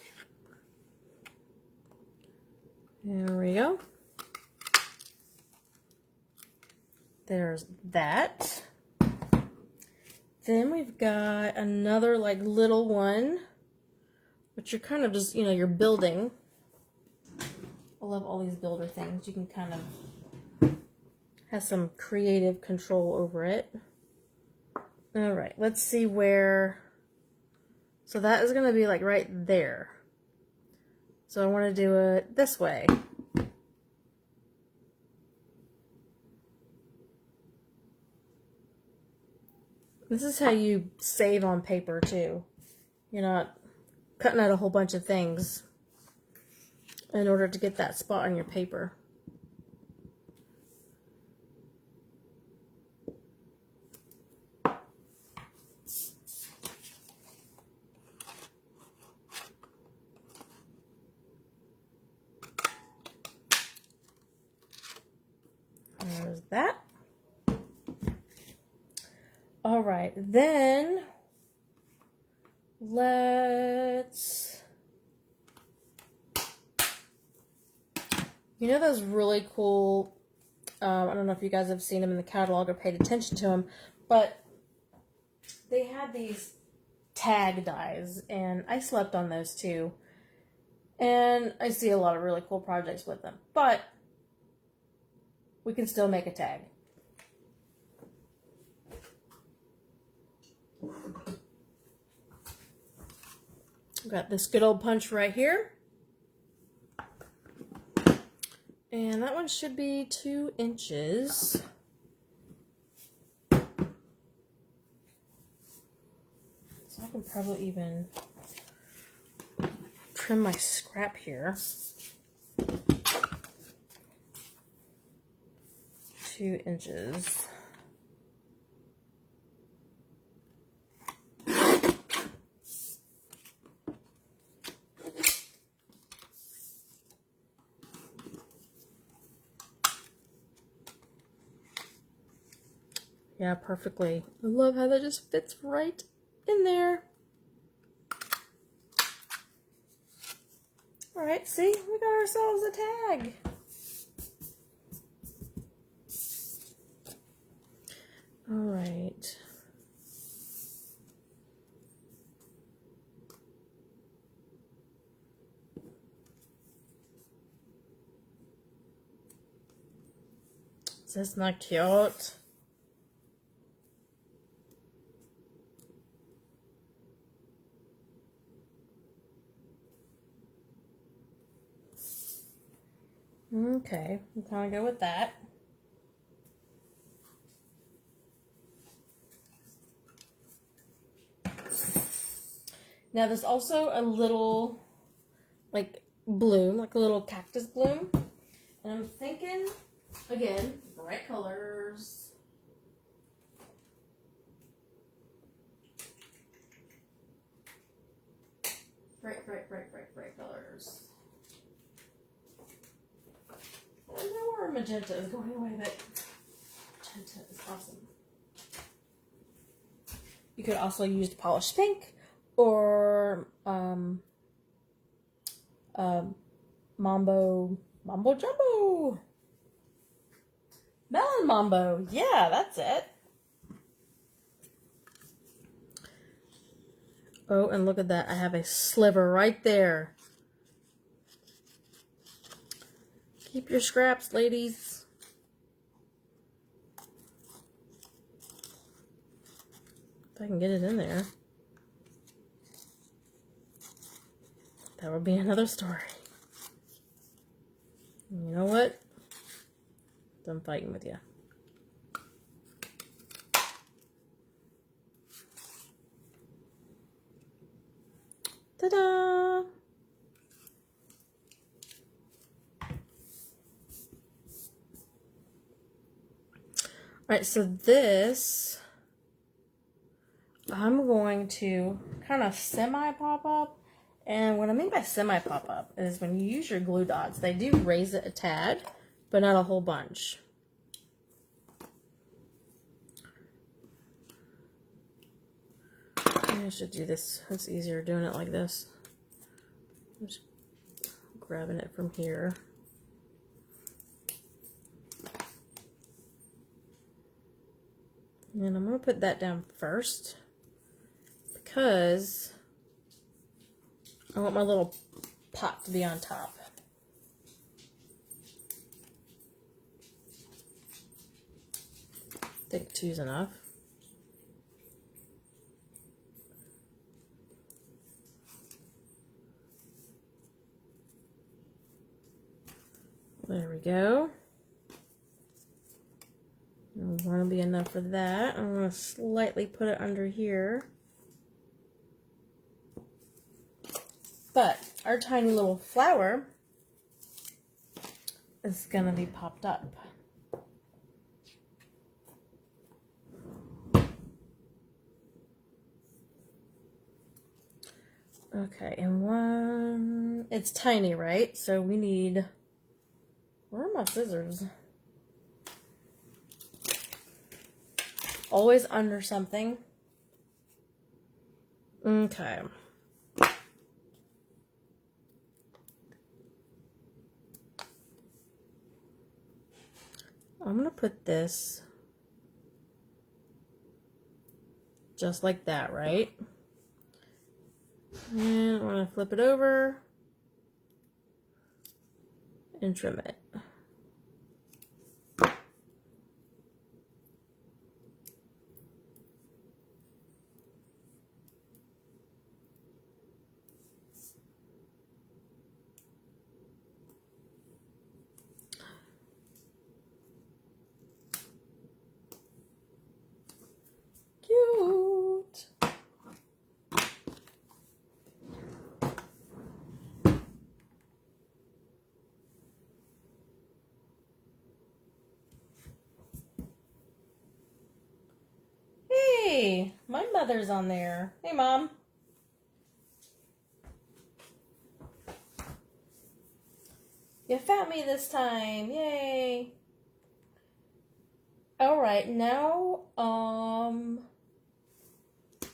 There we go. There's that. Then we've got another like little one, which you're kind of just, you know, you're building. I love all these builder things. You can kind of have some creative control over it. All right, let's see where, so that is going to be like right there. So I want to do it this way. This is how you save on paper too. You're not cutting out a whole bunch of things in order to get that spot on your paper. There's that. All right, then let's, you know those really cool, I don't know if you guys have seen them in the catalog or paid attention to them, but they had these tag dies, and I slept on those too. And I see a lot of really cool projects with them, but we can still make a tag. We've got this good old punch right here. And that one should be 2 inches. So I can probably even trim my scrap here. 2 inches. Yeah, perfectly. I love how that just fits right in there. All right, see, we got ourselves a tag. All right. Is this not cute? Okay, I'm kind of good with that. Now there's also a little, like, bloom, like a little cactus bloom. And I'm thinking, again, bright colors. Bright colors. I don't know where magenta is going away, but magenta is awesome. You could also use polished pink or Mambo Jumbo. Melon Mambo. Yeah, that's it. Oh, and look at that. I have a sliver right there. Keep your scraps, ladies. If I can get it in there. That would be another story. You know what? I'm fighting with you. Ta-da! Alright, so this, I'm going to kind of semi-pop up. And what I mean by semi-pop up is when you use your glue dots, they do raise it a tad, but not a whole bunch. I should do this. It's easier doing it like this. I'm just grabbing it from here. And I'm going to put that down first because I want my little pot to be on top. I think 2's enough. There we go. It want to be enough for that. I'm going to slightly put it under here. But our tiny little flower is going to be popped up. Okay, and one, it's tiny, right? So we need, where are my scissors? Always under something. Okay. I'm going to put this just like that, right? And I'm going to flip it over and trim it. Cute. Hey, my mother's on there. Hey, Mom. You found me this time. Yay. All right, now,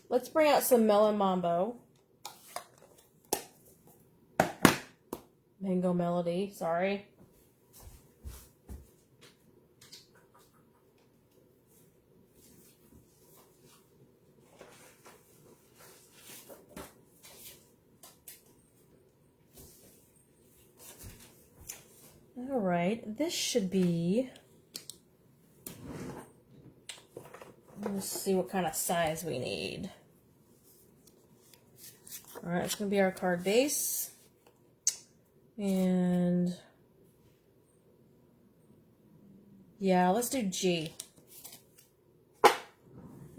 let's bring out some Melon Mambo. Mango Melody, sorry. All right, this should be, let's see what kind of size we need. All right, it's going to be our card base. And yeah, let's do G. All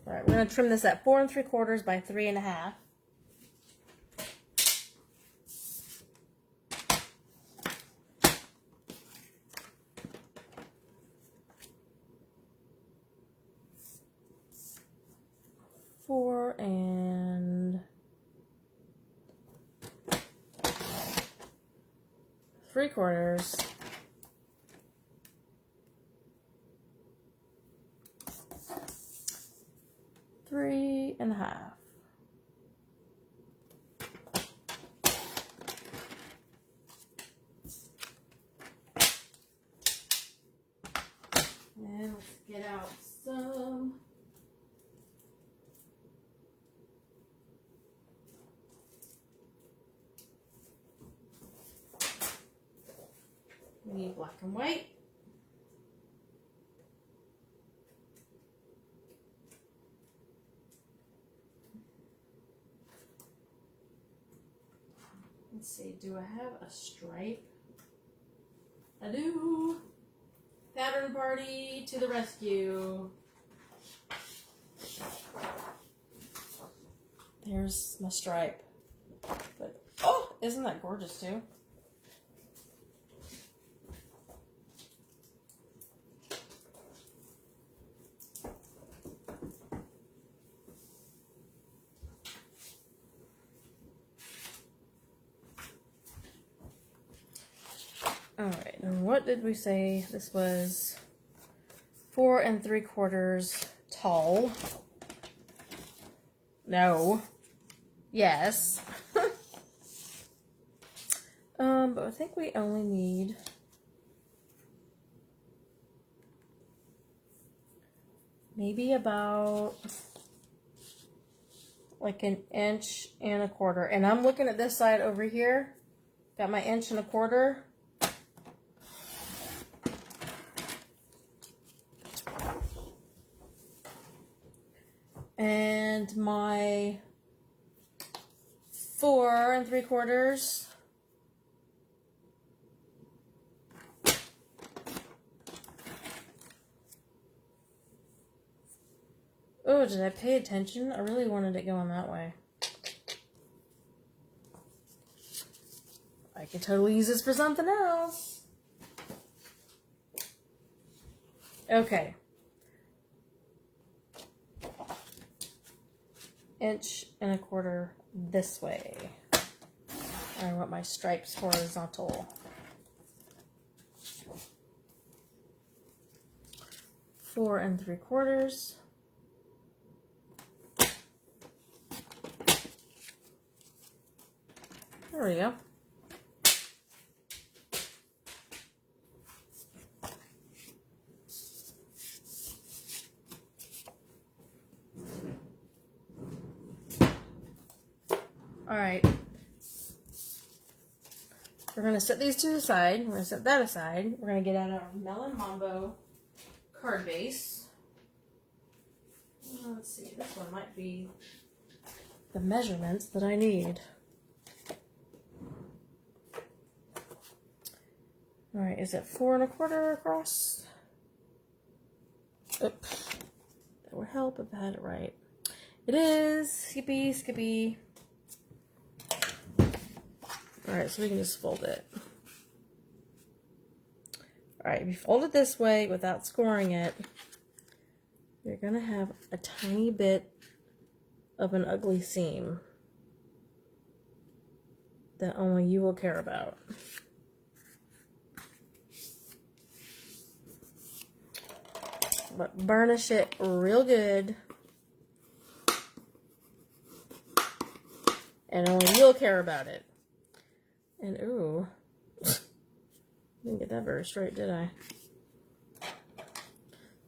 right, we're going to trim this at 4 3/4 by 3.5. Four and 3/4. 3.5. And let's get out some we need black and white. Let's see, do I have a stripe? I do. Pattern party to the rescue. There's my stripe. But, oh, isn't that gorgeous too? Alright, and what did we say? This was 4 3/4 tall. No. Yes. But I think we only need maybe about like 1 1/4 inches. And I'm looking at this side over here. Got my 1 1/4 inches. And my 4 3/4. Oh, did I pay attention? I really wanted it going that way. I could totally use this for something else. Okay. 1 1/4 inches this way. I want my stripes horizontal. 4 3/4. There we go. All right. We're going to set these to the side. We're going to set that aside. We're going to get out our Melon Mambo card base. Let's see. This one might be the measurements that I need. All right. Is it 4 1/4 across? Oops. That would help if I had it right. It is. Skippy, skippy. Alright, so we can just fold it. Alright, if you fold it this way without scoring it, you're going to have a tiny bit of an ugly seam that only you will care about. But burnish it real good. And only you'll care about it. And ooh, didn't get that very straight, did I?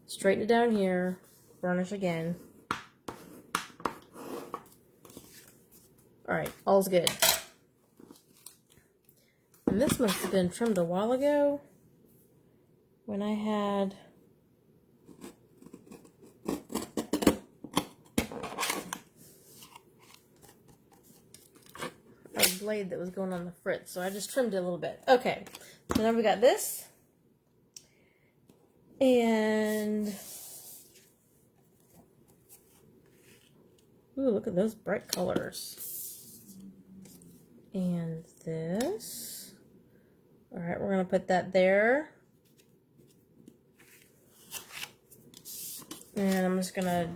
Straighten it down here. Burnish again. Alright, all's good. And this must have been trimmed a while ago when I had a blade that was going on the fritz, so I just trimmed it a little bit. Okay, so now we got this. And ooh, look at those bright colors. And this. All right, we're gonna put that there. And I'm just gonna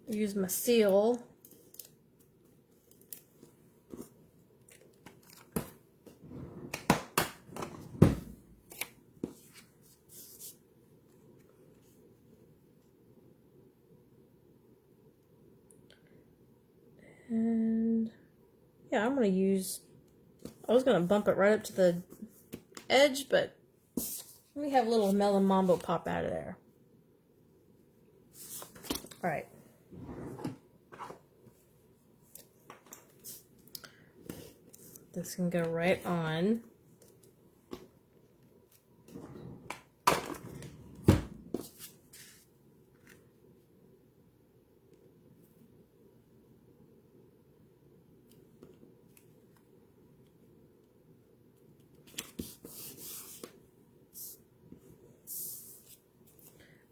use my seal. And yeah, I'm going to use, I was going to bump it right up to the edge, but let me have a little melon mambo pop out of there. All right. This can go right on.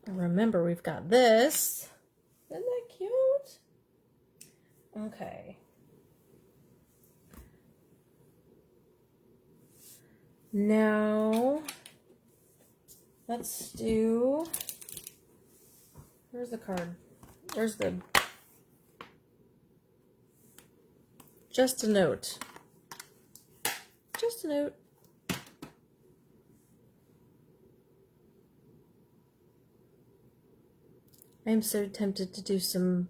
Remember, we've got this. Isn't that cute? Okay. Now, let's do, where's the card? Where's the, just a note. Just a note. I'm so tempted to do some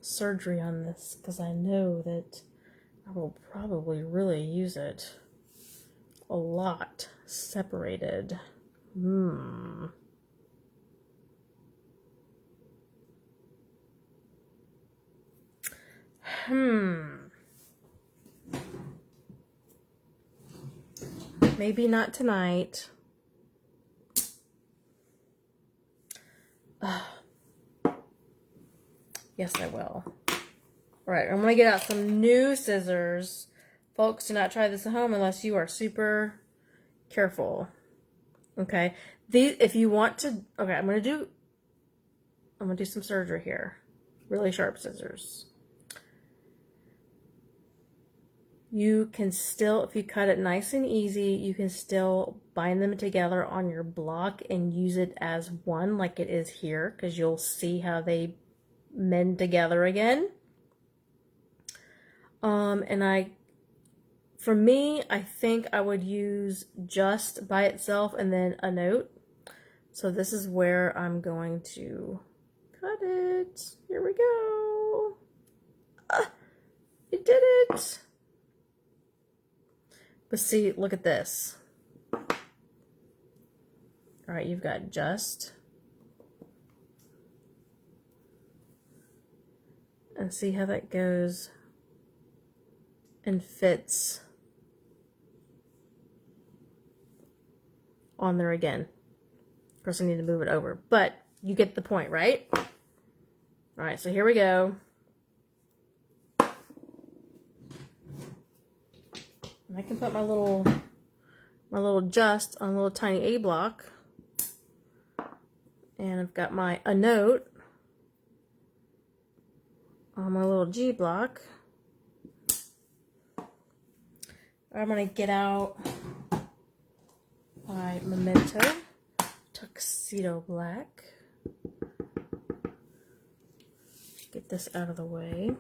surgery on this because I know that I will probably really use it a lot separated. Maybe not tonight. Yes, I will. All right, I'm going to get out some new scissors. Folks, do not try this at home unless you are super careful. Okay, these, if you want to, okay, I'm gonna do some surgery here. Really sharp scissors. You can still, if you cut it nice and easy, you can still bind them together on your block and use it as one like it is here, because you'll see how they mend together again. For me, I think I would use just by itself and then a note. So this is where I'm going to cut it. Here we go. You did it. But see, look at this. All right, you've got just. And see how that goes and fits on there again. Of course, I need to move it over, but you get the point, right? All right, so here we go. And I can put my little just on a little tiny A block. And I've got a note on my little G block. I'm going to get out my memento. tuxedo black. Get this out of the way.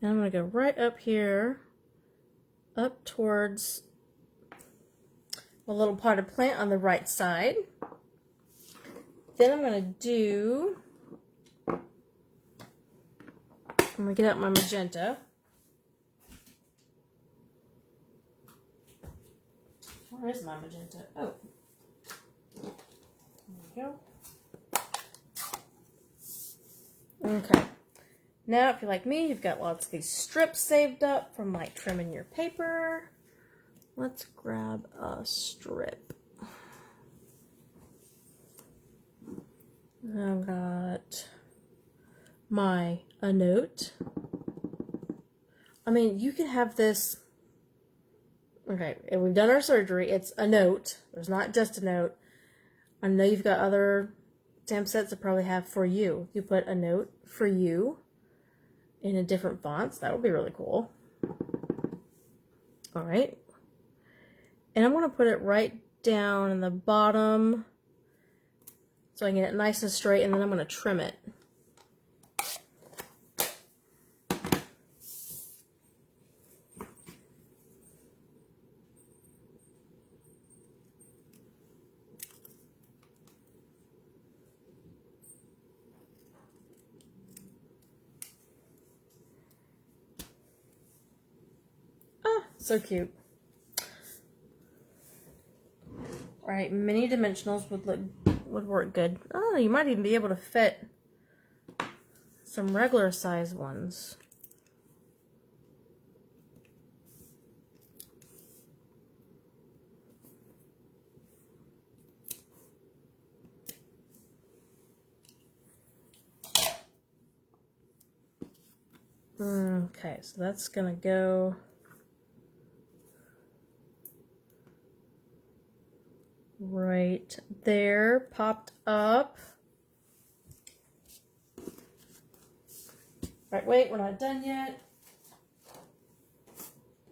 And I'm going to go right up here, up towards a little potted plant on the right side. Then I'm going to do, I'm going to get out my magenta. Where is my magenta? Oh. There we go. Okay. Now, if you're like me, you've got lots of these strips saved up from like trimming your paper. Let's grab a strip. I've got a note. I mean, you can have this. Okay, and we've done our surgery. It's a note. There's not just a note. I know you've got other stamp sets that probably have for you. You put a note for you in a different fonts. That would be really cool. All right. And I'm going to put it right down in the bottom so I can get it nice and straight, and then I'm going to trim it. So cute. Right, mini dimensionals would work good. Oh, you might even be able to fit some regular size ones. Okay, so that's gonna go right there, popped up. Right, wait, we're not done yet.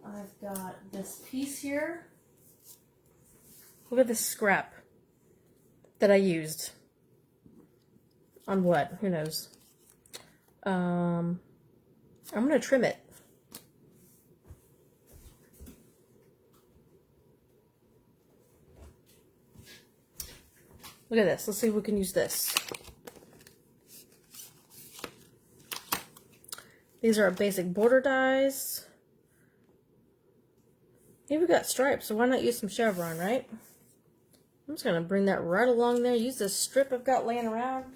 I've got this piece here. Look at this scrap that I used. On what? Who knows? I'm going to trim it. Look at this. Let's see if we can use this. These are our basic border dies. Hey, we got stripes, so why not use some chevron, right? I'm just going to bring that right along there. Use this strip I've got laying around.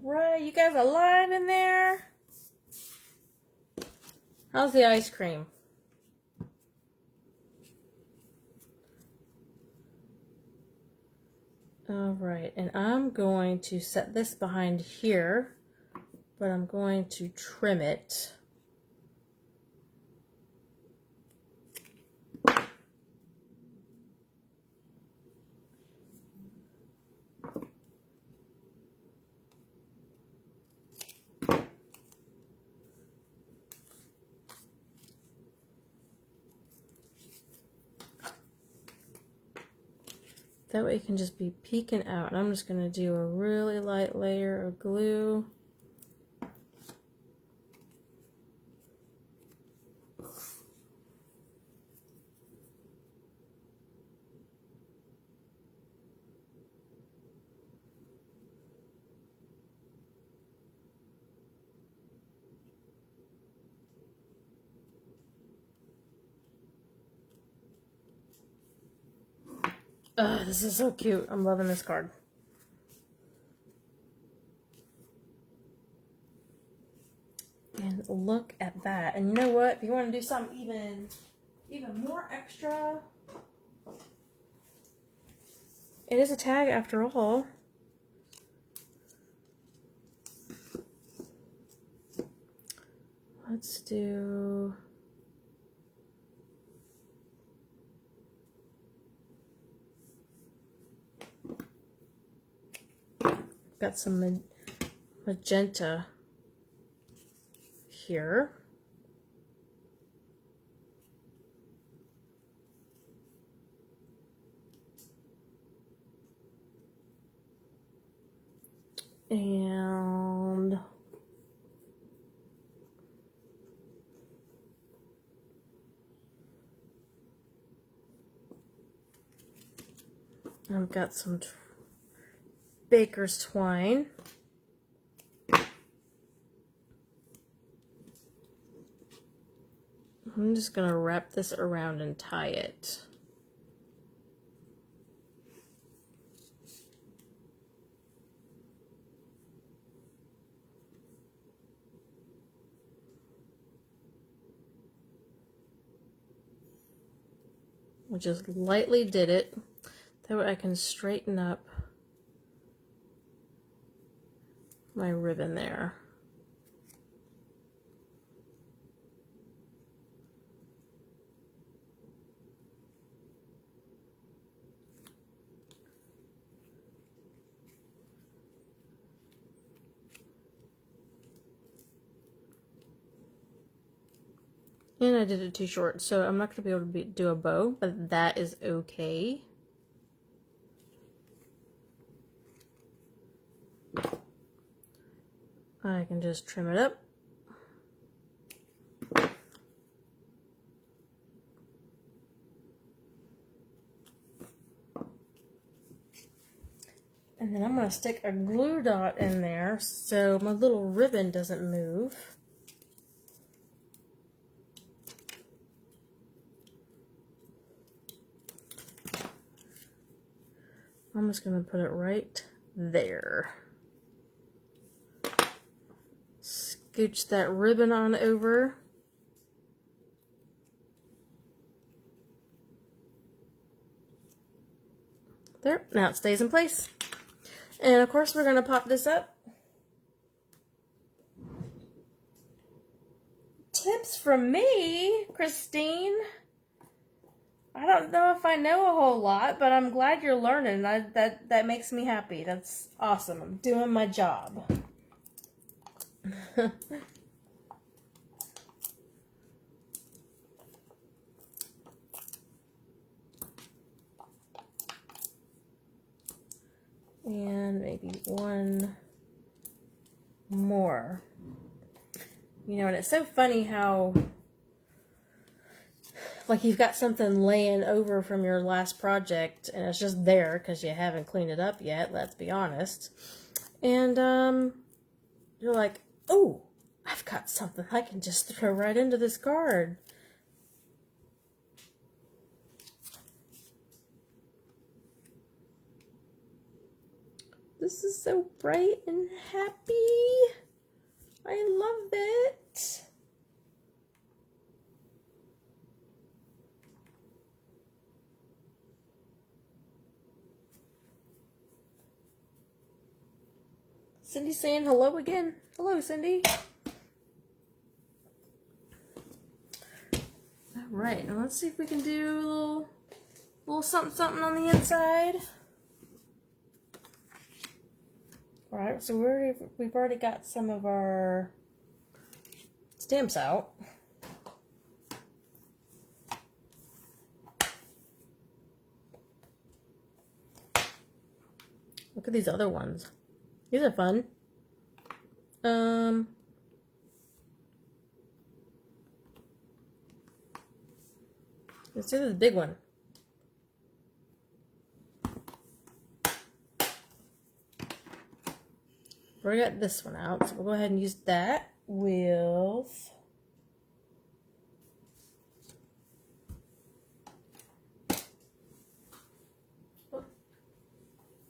Right, you guys alive in there? How's the ice cream? All right, and I'm going to set this behind here, but I'm going to trim it. That way it can just be peeking out. And I'm just going to do a really light layer of glue. This is so cute. I'm loving this card. And look at that. And you know what? If you want to do something even more extra, it is a tag after all. Let's do... Got some magenta here. And I've got some baker's twine. I'm just going to wrap this around and tie it. I just lightly did it. That way I can straighten up my ribbon there. And I did it too short, so I'm not going to be able to do a bow, but that is okay. I can just trim it up. And then I'm going to stick a glue dot in there so my little ribbon doesn't move. I'm just going to put it right there. Scooch that ribbon on over. There, now it stays in place. And of course we're going to pop this up. Tips from me, Christine. I don't know if I know a whole lot, but I'm glad you're learning. That makes me happy. That's awesome. I'm doing my job. And maybe one more. You know, and it's so funny how, like, you've got something laying over from your last project and it's just there because you haven't cleaned it up yet, let's be honest. And you're like, oh, I've got something I can just throw right into this card. This is so bright and happy. I love it. Cindy's saying hello again. Hello, Cindy. All right, now let's see if we can do a little something on the inside. All right, so we've already got some of our stamps out. Look at these other ones. These are fun. Let's do this big one. We got this one out, so we'll go ahead and use that with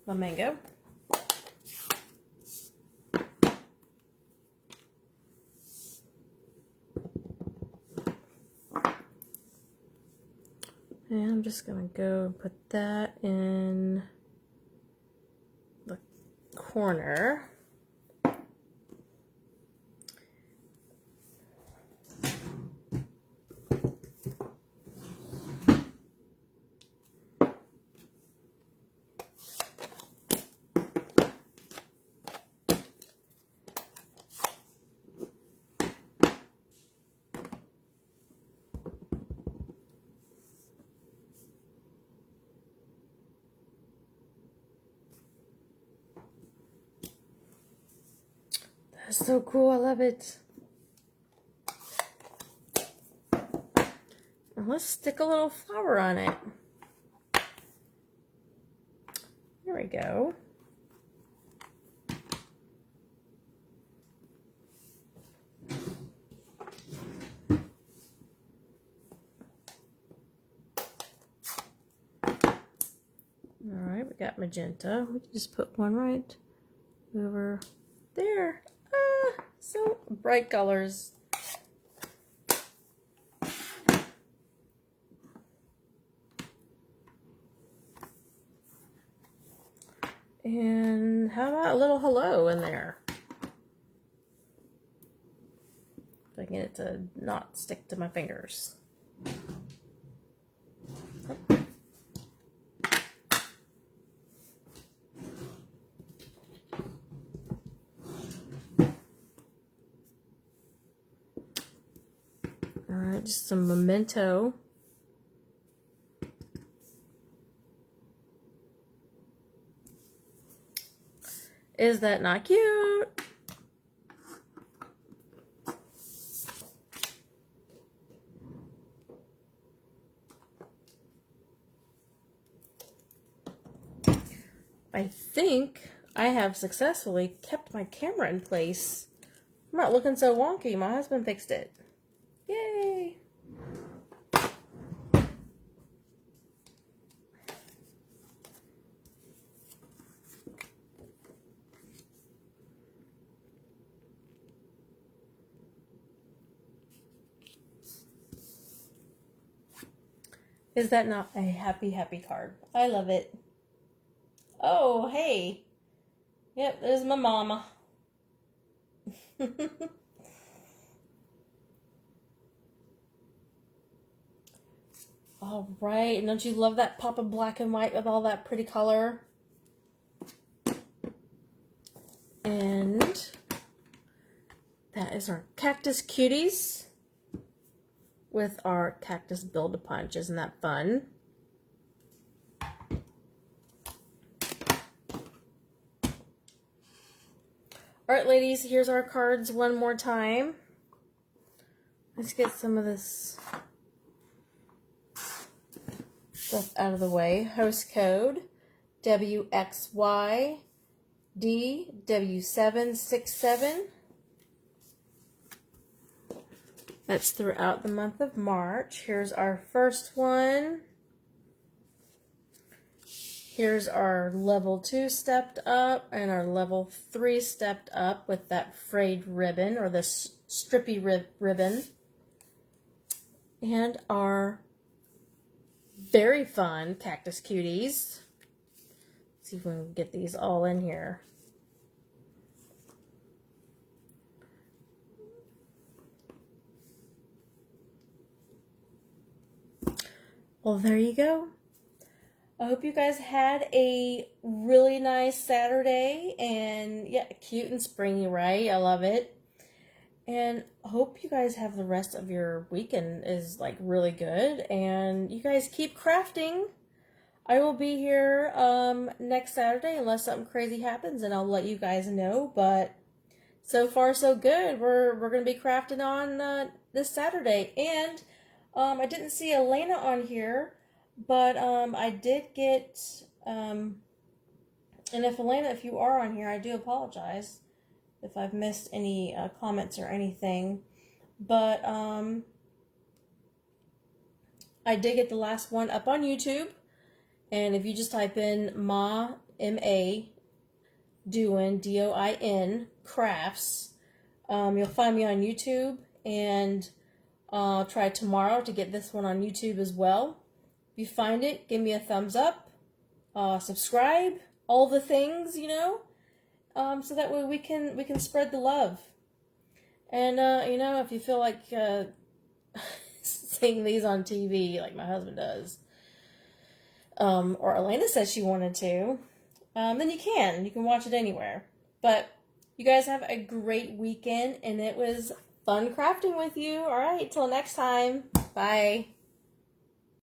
my mango. And I'm just going to go and put that in the corner. That's so cool. I love it. Now let's stick a little flower on it. There we go. Alright, we got magenta. We can just put one right over there. Ah, so bright colors. And how about a little hello in there? If I can get it to not stick to my fingers. Alright, just some memento. Is that not cute? I think I have successfully kept my camera in place. I'm not looking so wonky. My husband fixed it. Yay! Is that not a happy, happy card? I love it. Oh, hey. Yep, there's my mama. All right, and don't you love that pop of black and white with all that pretty color? And that is our Cactus Cuties with our Cactus Build-A-Punch. Isn't that fun? All right, ladies, here's our cards one more time. Let's get some of this stuff out of the way. Host code WXYDW767. That's throughout the month of March. Here's our first one. Here's our level 2 stepped up and our level 3 stepped up with that frayed ribbon or the strippy ribbon. And our very fun Cactus Cuties. Let's see if we can get these all in here. Well, there you go. I hope you guys had a really nice Saturday and yeah, cute and springy, right? I love it. And I hope you guys have the rest of your weekend is like really good and you guys keep crafting. I will be here next Saturday unless something crazy happens and I'll let you guys know, but so far so good. We're going to be crafting on this Saturday. And I didn't see Elena on here, but I did get, and if Elena, if you are on here, I do apologize if I've missed any comments or anything, but I did get the last one up on YouTube, and if you just type in M-A, Doin, D-O-I-N, crafts, you'll find me on YouTube, and I'll try tomorrow to get this one on YouTube as well. If you find it, give me a thumbs up, subscribe, all the things, you know, so that way we can spread the love. And you know, if you feel like seeing these on TV like my husband does, or Elena says she wanted to, then you can watch it anywhere. But you guys have a great weekend, and it was fun crafting with you. All right, till next time. Bye.